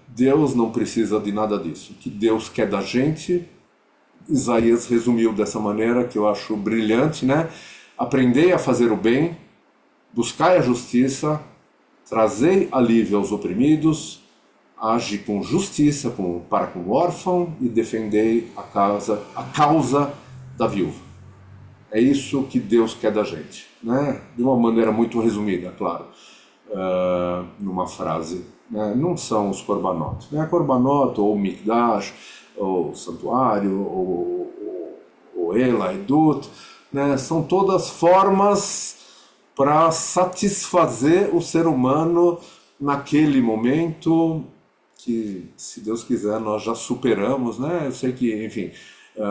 Deus não precisa de nada disso. O que Deus quer da gente, Isaías resumiu dessa maneira que eu acho brilhante, né? Aprendei a fazer o bem, buscai a justiça, trazei alívio aos oprimidos, age com justiça para com o órfão e defendei a causa da viúva. É isso que Deus quer da gente, né? De uma maneira muito resumida, claro, numa frase, né? Não são os korbanot, né? Korbanot, ou mikdash, ou santuário, ou ela, edut, né? São todas formas para satisfazer o ser humano naquele momento que, se Deus quiser, nós já superamos, né? Eu sei que, enfim,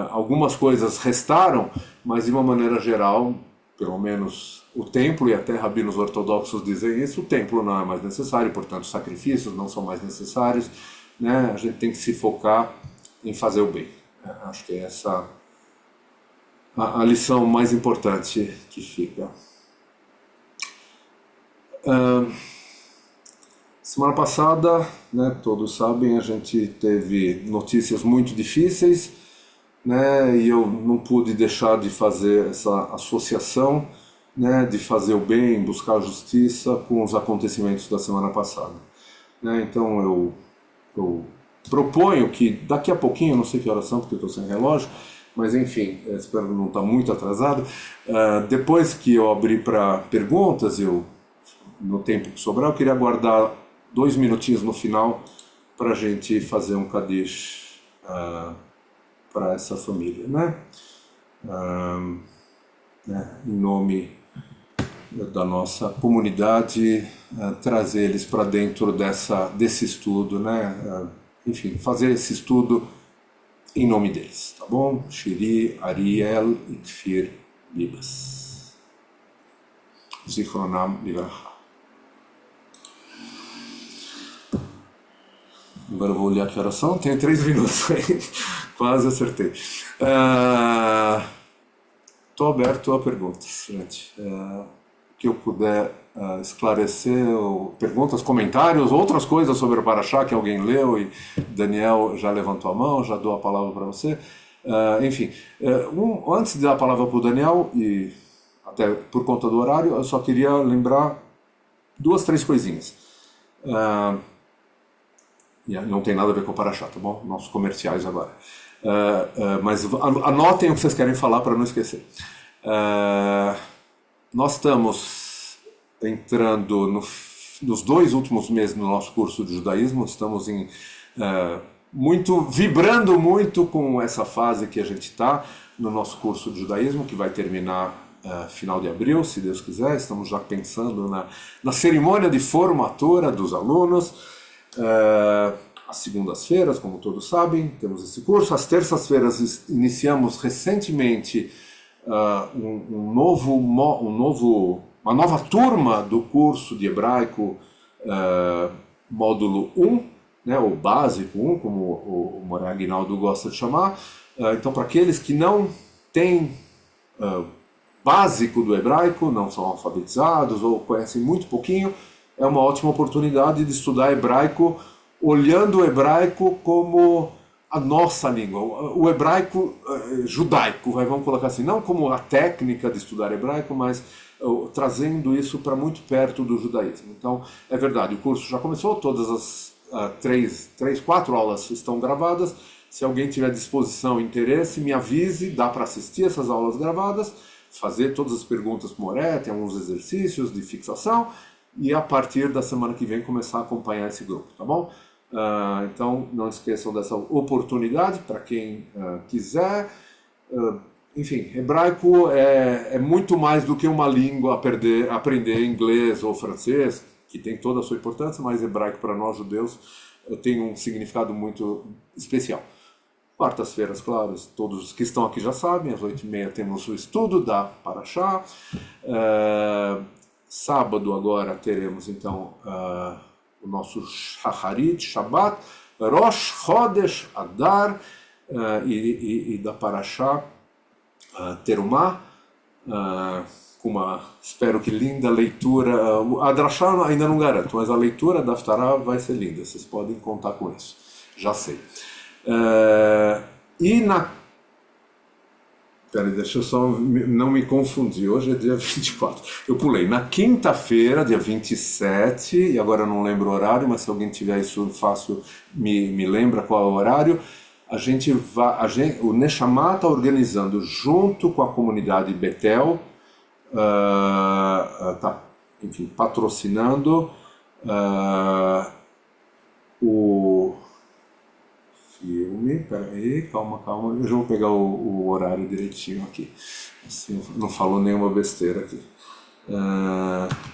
algumas coisas restaram, mas de uma maneira geral, pelo menos o templo, e até rabinos ortodoxos dizem isso, o templo não é mais necessário, portanto sacrifícios não são mais necessários, né? A gente tem que se focar em fazer o bem. Acho que é essa a lição mais importante que fica. Semana passada, né, todos sabem, a gente teve notícias muito difíceis, né, e eu não pude deixar de fazer essa associação, né, de fazer o bem, buscar a justiça com os acontecimentos da semana passada, né. Então eu proponho que daqui a pouquinho, não sei que horas são porque eu estou sem relógio, mas enfim, espero não estar muito atrasado, depois que eu abrir para perguntas, no tempo que sobrar, eu queria guardar 2 minutinhos no final para a gente fazer um Kadish para essa família, né? Em nome da nossa comunidade, trazer eles para dentro desse estudo, né? Enfim, fazer esse estudo em nome deles, tá bom? Shiri, Ariel e Kfir Bibas. Zichronam Livraha. Agora eu vou olhar que horas são, tenho 3 minutos aí, quase acertei. Estou aberto a perguntas, gente. Que eu puder esclarecer, perguntas, comentários, outras coisas sobre o Parashá que alguém leu e Daniel já levantou a mão, já dou a palavra para você. Enfim, antes de dar a palavra para o Daniel, e até por conta do horário, eu só queria lembrar duas, três coisinhas. Não tem nada a ver com o Paraxá, tá bom? Nossos comerciais agora. Mas anotem o que vocês querem falar para não esquecer. Nós estamos entrando nos 2 últimos meses do nosso curso de judaísmo, estamos vibrando muito com essa fase que a gente está no nosso curso de judaísmo, que vai terminar final de abril, se Deus quiser. Estamos já pensando na cerimônia de formatura dos alunos. Às segundas-feiras, como todos sabem, temos esse curso. Às terças-feiras iniciamos recentemente uma nova turma do curso de hebraico, módulo 1, né, o básico 1, como o Moré Aguinaldo gosta de chamar. Então, para aqueles que não têm básico do hebraico, não são alfabetizados ou conhecem muito pouquinho, é uma ótima oportunidade de estudar hebraico, olhando o hebraico como a nossa língua, o hebraico judaico, vamos colocar assim, não como a técnica de estudar hebraico, mas trazendo isso para muito perto do judaísmo. Então, é verdade, o curso já começou, todas as 4 aulas estão gravadas. Se alguém tiver disposição e interesse, me avise, dá para assistir essas aulas gravadas, fazer todas as perguntas para o Moré, tem alguns exercícios de fixação, e a partir da semana que vem começar a acompanhar esse grupo, tá bom? Então não esqueçam dessa oportunidade para quem quiser. Enfim, hebraico é muito mais do que uma língua aprender inglês ou francês, que tem toda a sua importância, mas hebraico para nós judeus tem um significado muito especial. Quartas-feiras, claro, todos que estão aqui já sabem, às 8h30 temos o estudo da Paraxá. Sábado agora teremos então o nosso Shacharit, Shabbat, Rosh Chodesh Adar, e da Paraxá Terumá, com uma, espero que linda leitura. A Drashá ainda não garanto, mas a leitura da Haftarah vai ser linda, vocês podem contar com isso, já sei. Peraí, deixa eu só não me confundir. Hoje é dia 24. Eu pulei. Na quinta-feira, dia 27, e agora eu não lembro o horário, mas se alguém tiver isso fácil, me lembra qual é o horário. O Neshama está organizando, junto com a comunidade Betel, enfim, patrocinando o filme. Peraí, calma, eu já vou pegar o horário direitinho aqui, assim não falou nenhuma besteira aqui.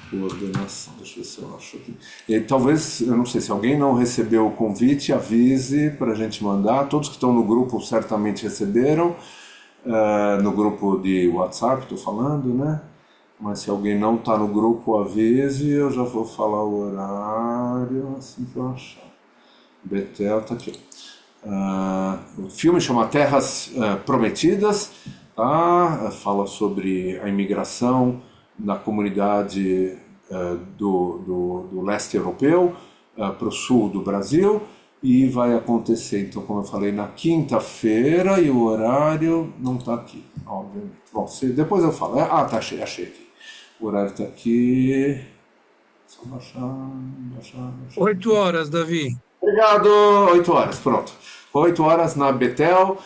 Coordenação, deixa eu ver se eu acho aqui. E talvez, eu não sei, se alguém não recebeu o convite, avise para a gente mandar. Todos que estão no grupo certamente receberam, no grupo de WhatsApp, estou falando, né? Mas se alguém não está no grupo, avise. Eu já vou falar o horário assim que eu achar. Betel está aqui. O filme chama Terras Prometidas, tá? Fala sobre a imigração da comunidade do leste europeu para o sul do Brasil, e vai acontecer, então, como eu falei, na quinta-feira, e o horário não está aqui, obviamente. Bom, depois eu falo. Tá, achei aqui. O horário está aqui. Só baixar.
8 horas, Davi.
Obrigado, 8 horas, pronto. 8 horas na Betel,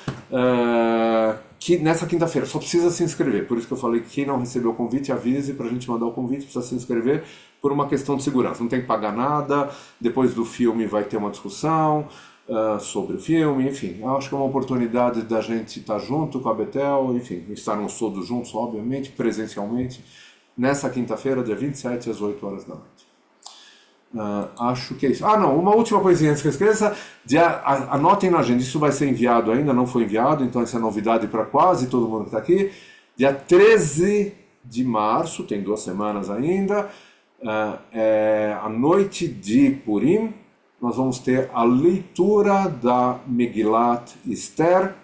nessa quinta-feira. Só precisa se inscrever, por isso que eu falei que quem não recebeu o convite, avise para a gente mandar o convite, precisa se inscrever por uma questão de segurança. Não tem que pagar nada, depois do filme vai ter uma discussão sobre o filme, enfim. Eu acho que é uma oportunidade da gente estar junto com a Betel, enfim, estarmos todos juntos, obviamente, presencialmente, nessa quinta-feira, dia 27, às 8 horas da noite. Acho que é isso. Não, uma última coisinha antes que eu esqueça. Anotem na agenda, isso vai ser enviado ainda, não foi enviado, então essa é novidade para quase todo mundo que está aqui. Dia 13 de março, tem 2 semanas ainda, a noite de Purim, nós vamos ter a leitura da Megillat Esther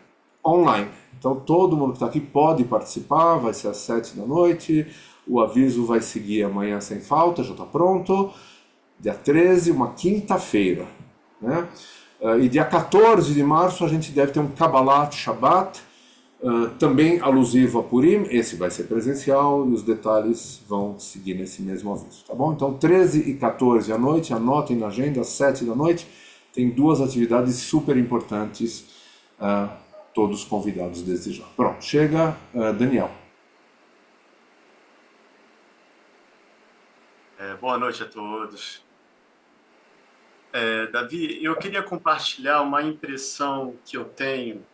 online. Então todo mundo que está aqui pode participar, vai ser às 7 da noite, o aviso vai seguir amanhã sem falta, já está pronto. Dia 13, uma quinta-feira, né? E dia 14 de março a gente deve ter um Kabbalat Shabbat, também alusivo a Purim. Esse vai ser presencial e os detalhes vão seguir nesse mesmo aviso, tá bom? Então 13 e 14 à noite, anotem na agenda, às 7 da noite, tem duas atividades super importantes, todos convidados desde já. Pronto, chega, Daniel.
Boa noite a todos. Davi, eu queria compartilhar uma impressão que eu tenho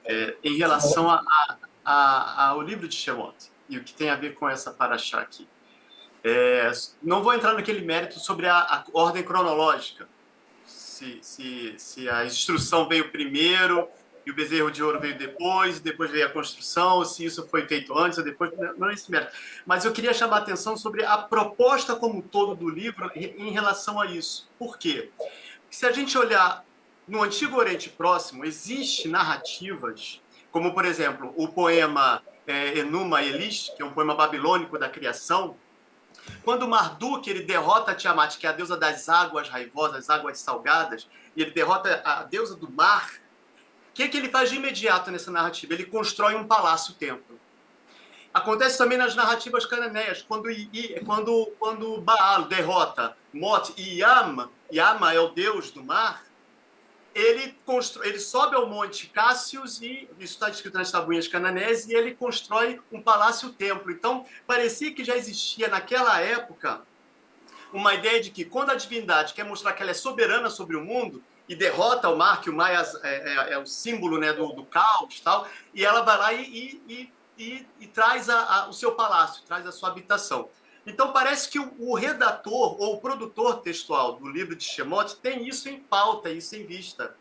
em relação ao livro de Shemot e o que tem a ver com essa paraxá aqui. Não vou entrar naquele mérito sobre a ordem cronológica, se a instrução veio primeiro e o bezerro de ouro veio depois veio a construção, se isso foi feito antes ou depois, não é esse mérito. Mas eu queria chamar a atenção sobre a proposta como um todo do livro em relação a isso. Por quê? Se a gente olhar no Antigo Oriente Próximo, existem narrativas, como, por exemplo, o poema Enuma Elish, que é um poema babilônico da criação, quando Marduk ele derrota Tiamat, que é a deusa das águas raivosas, águas salgadas, e ele derrota a deusa do mar, o que ele faz de imediato nessa narrativa? Ele constrói um palácio-templo. Acontece também nas narrativas cananeias, quando Baal derrota Mot e Yama é o deus do mar, ele sobe ao monte Cássius, e isso está escrito nas tabuinhas cananeias, e ele constrói um palácio-templo. Então, parecia que já existia naquela época uma ideia de que quando a divindade quer mostrar que ela é soberana sobre o mundo, e derrota o mar, que o mar é o símbolo, né, do caos, tal, e ela vai lá e traz o seu palácio, traz a sua habitação. Então, parece que o redator ou o produtor textual do livro de Shemot tem isso em pauta, isso em vista.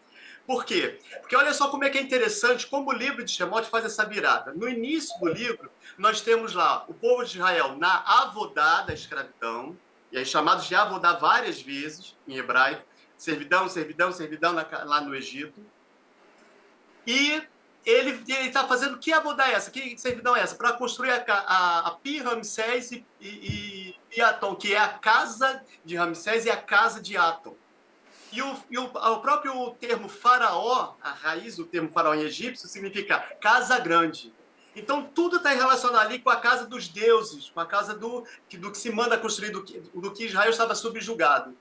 Por quê? Porque olha só como é que é interessante como o livro de Shemot faz essa virada. No início do livro, nós temos lá o povo de Israel na avodá da escravidão, e aí chamados de avodá várias vezes, em hebraico, servidão lá no Egito. E ele está fazendo que avodá é essa? Que servidão é essa? Para construir a Pi Ramsés e Atom, que é a casa de Ramsés e a casa de Atom. E o próprio termo faraó, a raiz do termo faraó em egípcio, significa casa grande. Então, tudo está relacionado ali com a casa dos deuses, com a casa do que se manda construir, do que Israel estava subjugado.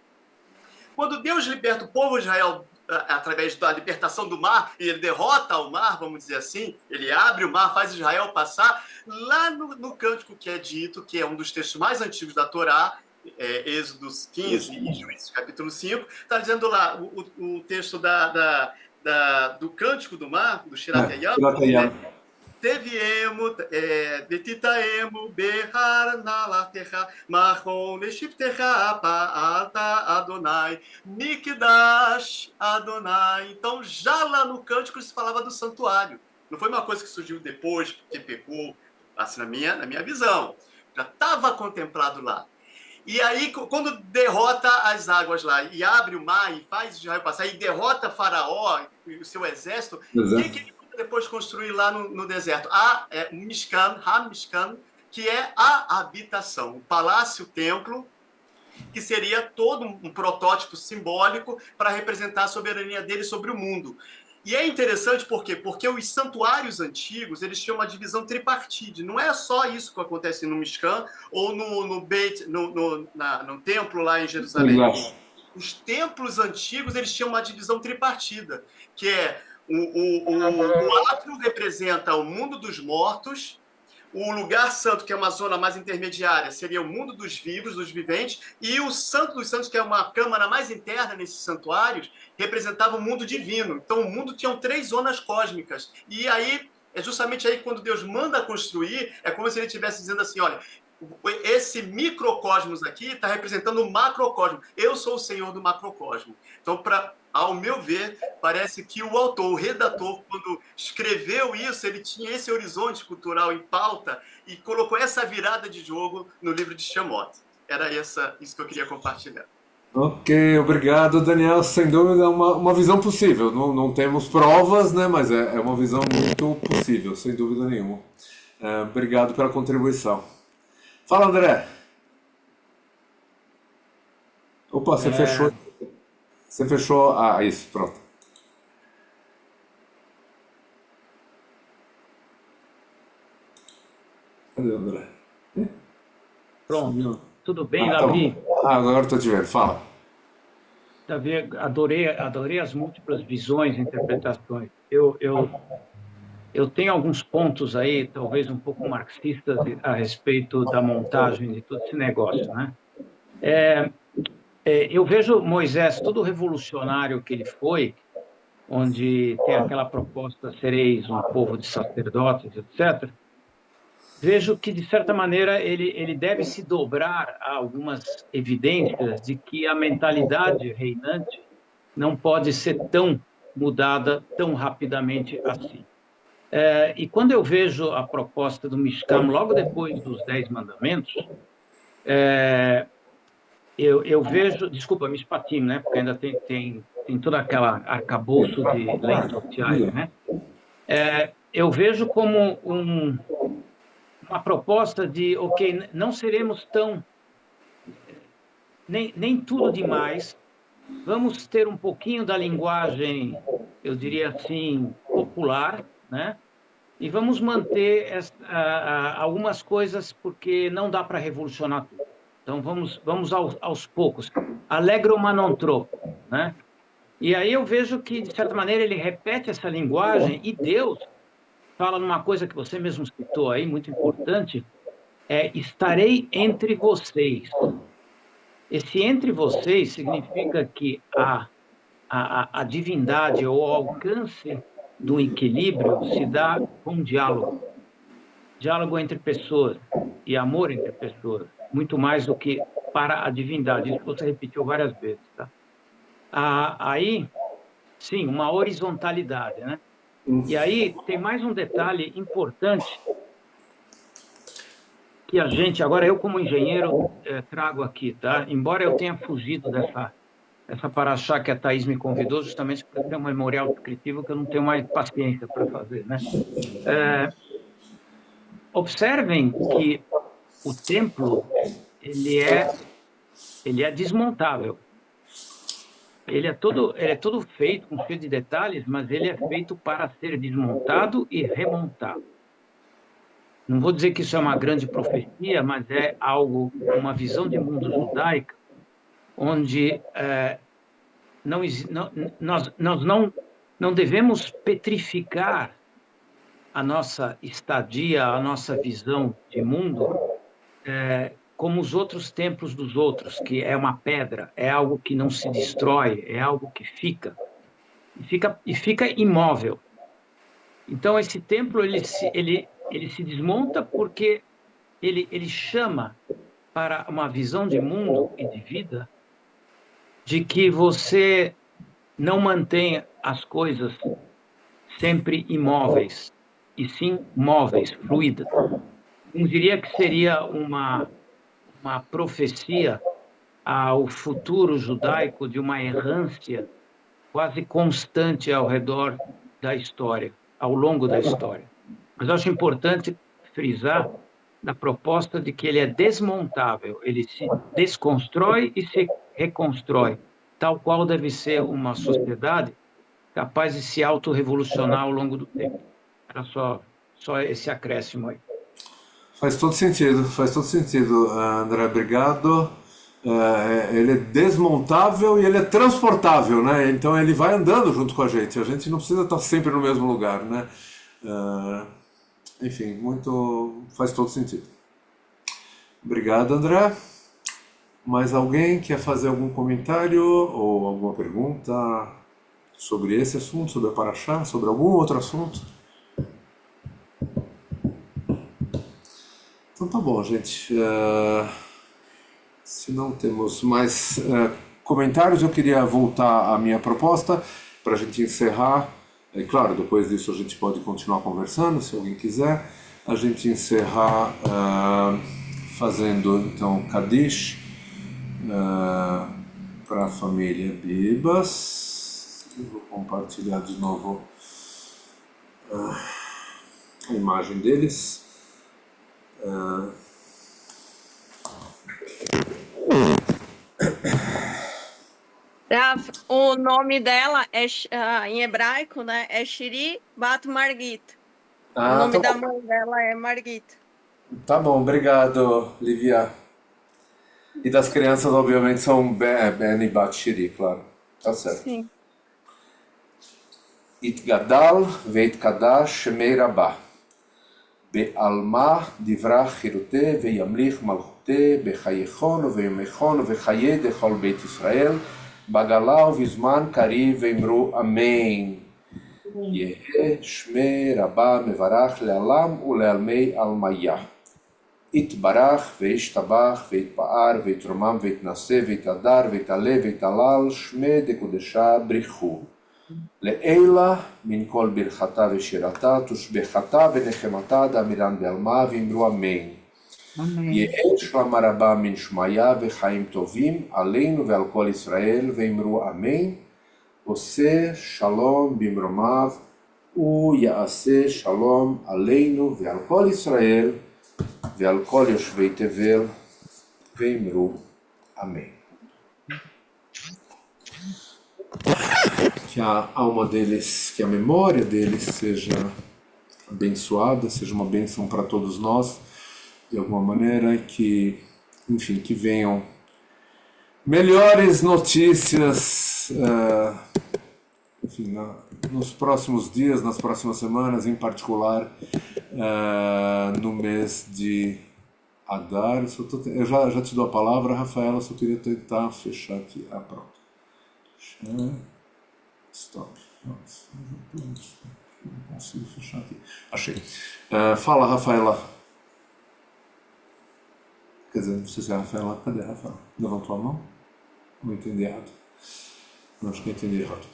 Quando Deus liberta o povo de Israel através da libertação do mar, e ele derrota o mar, vamos dizer assim, ele abre o mar, faz Israel passar, lá no cântico que é dito, que é um dos textos mais antigos da Torá, Êxodos 15 e Juízes capítulo 5, está dizendo lá o texto do cântico do mar, do Shirat Hayam, Teviemo, Betitaemo, Behar Nalatecha, Mahon Leshiptecha, Pa'ata Adonai, Mikdash Adonai. Então, já lá no cântico se falava do santuário. Não foi uma coisa que surgiu depois, porque pegou, assim, na minha visão. Já estava contemplado lá. E aí, quando derrota as águas lá e abre o mar e faz Israel passar, e derrota Faraó e o seu exército, o que ele depois construir lá no deserto? O Mishkan, que é a habitação, o palácio-templo, que seria todo um protótipo simbólico para representar a soberania dele sobre o mundo. E é interessante por quê? Porque os santuários antigos, eles tinham uma divisão tripartite. Não é só isso que acontece no Mishkan ou no templo lá em Jerusalém. Os templos antigos, eles tinham uma divisão tripartida, que é o átrio representa o mundo dos mortos, o lugar santo, que é uma zona mais intermediária, seria o mundo dos vivos, dos viventes, e o santo dos santos, que é uma câmara mais interna nesses santuários, representava o mundo divino. Então, o mundo tinha 3 zonas cósmicas. E aí, é justamente aí quando Deus manda construir, é como se ele estivesse dizendo assim, olha, esse microcosmos aqui está representando o macrocosmo. Eu sou o senhor do macrocosmo. Então, ao meu ver, parece que o autor, o redator, quando escreveu isso, ele tinha esse horizonte cultural em pauta e colocou essa virada de jogo no livro de Shemot. Era isso que eu queria compartilhar.
Ok, obrigado, Daniel. Sem dúvida, uma visão possível. Não temos provas, né? Mas é uma visão muito possível, sem dúvida nenhuma. Obrigado pela contribuição. Fala, André. Opa, você fechou. Você fechou. Isso, pronto. Cadê o André?
Pronto. Tudo bem,
Tá
Davi?
bom. Agora estou te vendo. Fala.
Davi, adorei as múltiplas visões e interpretações. Eu tenho alguns pontos aí, talvez um pouco marxistas, a respeito da montagem de todo esse negócio, né? Eu vejo Moisés, todo revolucionário que ele foi, onde tem aquela proposta, sereis um povo de sacerdotes, etc. Vejo que, de certa maneira, ele deve se dobrar a algumas evidências de que a mentalidade reinante não pode ser tão mudada tão rapidamente assim. E quando eu vejo a proposta do Mishkan, logo depois dos 10 mandamentos, eu vejo, desculpa, Mishpatim, né? Porque ainda tem todo aquela arcabouço de leis sociais, né? Eu vejo como uma proposta de, ok, não seremos tão, nem tudo demais, vamos ter um pouquinho da linguagem, eu diria assim, popular, né? E vamos manter algumas coisas, porque não dá para revolucionar tudo. Então, vamos aos poucos. Allegro ma non troppo, né? E aí eu vejo que, de certa maneira, ele repete essa linguagem e Deus fala numa coisa que você mesmo citou aí, muito importante, estarei entre vocês. Esse entre vocês significa que a divindade ou o alcance do equilíbrio se dá com diálogo. Diálogo entre pessoas e amor entre pessoas, muito mais do que para a divindade. Isso você repetiu várias vezes, tá? Aí, sim, uma horizontalidade, né? E aí tem mais um detalhe importante que a gente, agora eu como engenheiro, trago aqui, tá? Embora eu tenha fugido dessa paraxá que a Thaís me convidou, justamente porque tem um memorial descritivo que eu não tenho mais paciência para fazer, né? Observem que o templo, ele é desmontável. Ele é todo feito com cheio de detalhes, mas ele é feito para ser desmontado e remontado. Não vou dizer que isso é uma grande profecia, mas é algo, uma visão de mundo judaica, onde nós não devemos petrificar a nossa estadia, a nossa visão de mundo, como os outros templos dos outros, que é uma pedra, é algo que não se destrói, é algo que fica imóvel. Então, esse templo ele se desmonta porque ele chama para uma visão de mundo e de vida de que você não mantém as coisas sempre imóveis, e sim móveis, fluidas. Eu diria que seria uma profecia ao futuro judaico de uma errância quase constante ao redor da história, ao longo da história. Mas eu acho importante frisar da proposta de que ele é desmontável, ele se desconstrói e se reconstrói, tal qual deve ser uma sociedade capaz de se autorrevolucionar ao longo do tempo. Era só esse acréscimo aí.
Faz todo sentido, André, obrigado. Ele é desmontável e ele é transportável, né? Então ele vai andando junto com a gente não precisa estar sempre no mesmo lugar, né? Enfim, faz todo sentido. Obrigado, André. Mais alguém quer fazer algum comentário ou alguma pergunta sobre esse assunto, sobre a Paraxá, sobre algum outro assunto? Então tá bom, gente. Se não temos mais comentários, eu queria voltar à minha proposta para a gente encerrar. Claro, depois disso a gente pode continuar conversando, se alguém quiser. A gente encerrar fazendo então Kadish para a família Bibas. Eu vou compartilhar de novo a imagem deles.
O nome dela em hebraico, né? É Shiri Bat Margit. O nome da mãe dela é Margit.
Tá bom, obrigado, Lívia. E das crianças, obviamente, são Ben e Bat Shiri, claro. Tá certo.
Sim.
Itgadal veitkadash shemei rabah. בעלמה דברה חירותי וימליך מלכותי בחייכון ויומכון וחיי דכל בית ישראל בגלה ובזמן קריב ואמרו אמן. יהא שמי רבה מברך לעלם ולעלמי עלמיה. יתברך וישתבח ויתפאר ויתרומם ויתנשא ויתהדר ויתעלה ויתהלל שמי דקודשה בריחו. לעילה מן כל ברכתה ושירתה, תושבחתה ונחמתה דאמירן בעלמה ואמרו אמן. יהא שלמה רבה מן שמיה וחיים טובים עלינו ועל כל ישראל ואמרו אמן. עושה שלום במרומיו ויעשה שלום עלינו ועל כל ישראל ועל כל יושבי תבל ואמרו אמן. Que a alma deles, que a memória deles seja abençoada, seja uma bênção para todos nós, de alguma maneira, que, enfim, que venham melhores notícias, enfim, nos próximos dias, nas próximas semanas, em particular no mês de Adar. Eu já te dou a palavra, Rafaela, só queria tentar fechar aqui. Pronto. Stop. Nossa, não consigo fechar aqui. Achei. Fala, Rafaela. Quer dizer, não sei se é a Rafaela. Cadê a Rafaela? Levantou a mão? Não entendi errado. Não, acho que eu entendi errado.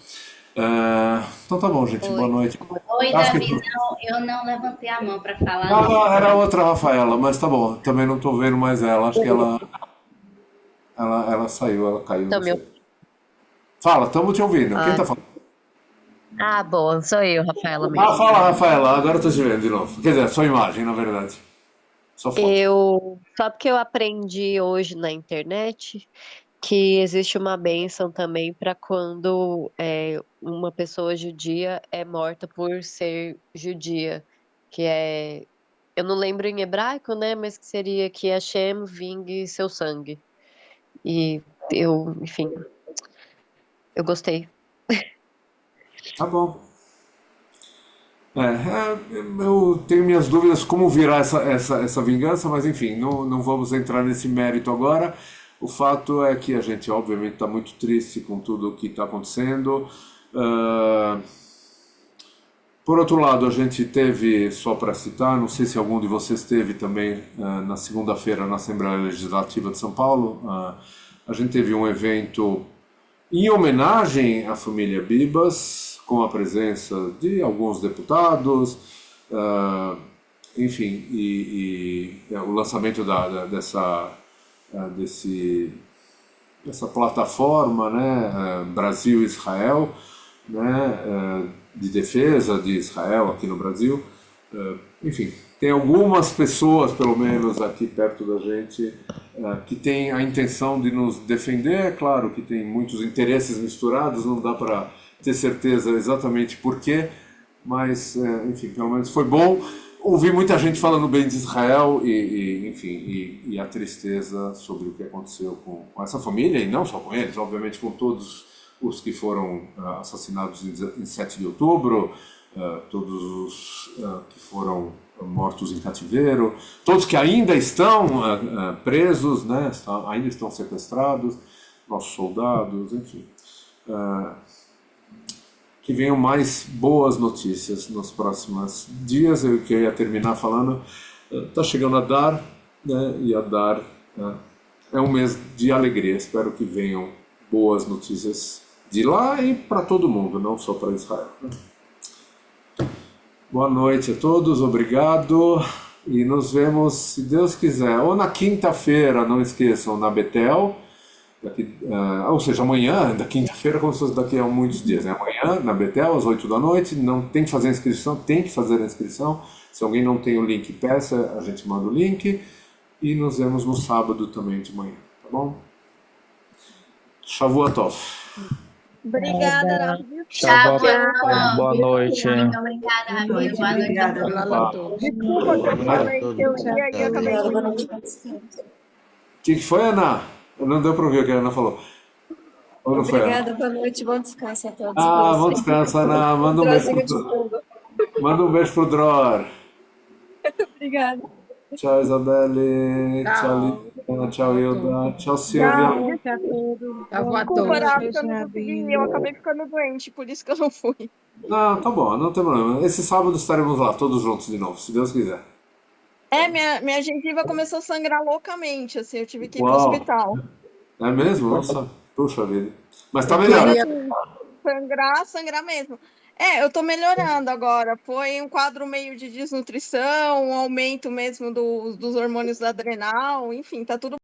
Então tá bom, gente.
Oi.
Boa noite.
Oi, Davi. Não, eu não levantei a mão para falar.
Não, era outra Rafaela, mas tá bom. Também não tô vendo mais ela. Acho que ela saiu, ela caiu.
Então,
não sei. Fala, estamos te ouvindo. Quem tá falando?
Bom, sou eu, Rafaela mesmo.
Fala, Rafaela. Agora eu tô te vendo de novo. Quer dizer, só imagem, na verdade. Só foto.
Só porque eu aprendi hoje na internet que existe uma bênção também para quando uma pessoa judia é morta por ser judia, que eu não lembro em hebraico, né, mas que seria que Hashem vingue seu sangue. E enfim, eu gostei.
Tá bom. Eu tenho minhas dúvidas como virá essa vingança, mas enfim, não vamos entrar nesse mérito agora. O fato é que a gente, obviamente, está muito triste com tudo o que está acontecendo. Por outro lado, a gente teve, só para citar, não sei se algum de vocês teve também na segunda-feira na Assembleia Legislativa de São Paulo, a gente teve um evento em homenagem à família Bibas, com a presença de alguns deputados, enfim, e o lançamento dessa plataforma, né, Brasil-Israel, né, de defesa de Israel aqui no Brasil. Enfim, tem algumas pessoas, pelo menos aqui perto da gente, que têm a intenção de nos defender. É claro que tem muitos interesses misturados, não dá para ter certeza exatamente por quê, mas, enfim, pelo menos foi bom ouvir muita gente falando bem de Israel e a tristeza sobre o que aconteceu com essa família, e não só com eles, obviamente com todos os que foram assassinados em 7 de outubro, todos os que foram mortos em cativeiro, todos que ainda estão presos, né, ainda estão sequestrados, nossos soldados, enfim. Que venham mais boas notícias nos próximos dias. Eu queria terminar falando, está chegando Adar, né, e Adar é um mês de alegria. Espero que venham boas notícias de lá e para todo mundo, não só para Israel, né? Boa noite a todos, obrigado, e nos vemos, se Deus quiser, ou na quinta-feira, não esqueçam, na Betel, ou seja, amanhã, da quinta-feira, como se fosse daqui a muitos dias, né? Amanhã, na Betel, às 8 da noite, não tem que fazer a inscrição, tem que fazer a inscrição. Se alguém não tem o link, peça, a gente manda o link, e nos vemos no sábado também de manhã, tá bom? Shavua Tov.
Obrigada, Rafa.
Tchau,
Boa noite.
Muito obrigada, Rabi. Boa noite.
Obrigada,
Olá a todos.
Desculpa que eu falei que eu ia e eu acabei
Boa
de
noite.
O que foi, Ana? Não deu para ouvir o que a Ana falou. Ou não foi, Ana?
Obrigada, boa noite, bom descanso a todos.
Ah, bom descanso, Ana. Manda um beijo
Drozinho de
pro,
fundo.
manda um beijo pro Dror.
Obrigada.
Tchau, Isabelle. Tchau,
Tchau.
Lívia. Tchau, Hilda. Tchau, Silvia.
Tchau a
Desculpa,
todos.
Rafa, que eu não consegui. Eu acabei ficando doente, por isso que eu não fui.
Não, tá bom, não tem problema. Esse sábado estaremos lá, todos juntos de novo, se Deus quiser.
Minha gengiva começou a sangrar loucamente, assim, eu tive que ir pro
Uau.
hospital.
É mesmo? Nossa, puxa vida. Mas tá
Eu
melhor.
queria-
Assim, sangrar mesmo. Eu tô melhorando agora. Foi um quadro meio de desnutrição, um aumento mesmo dos hormônios da adrenal, enfim, tá tudo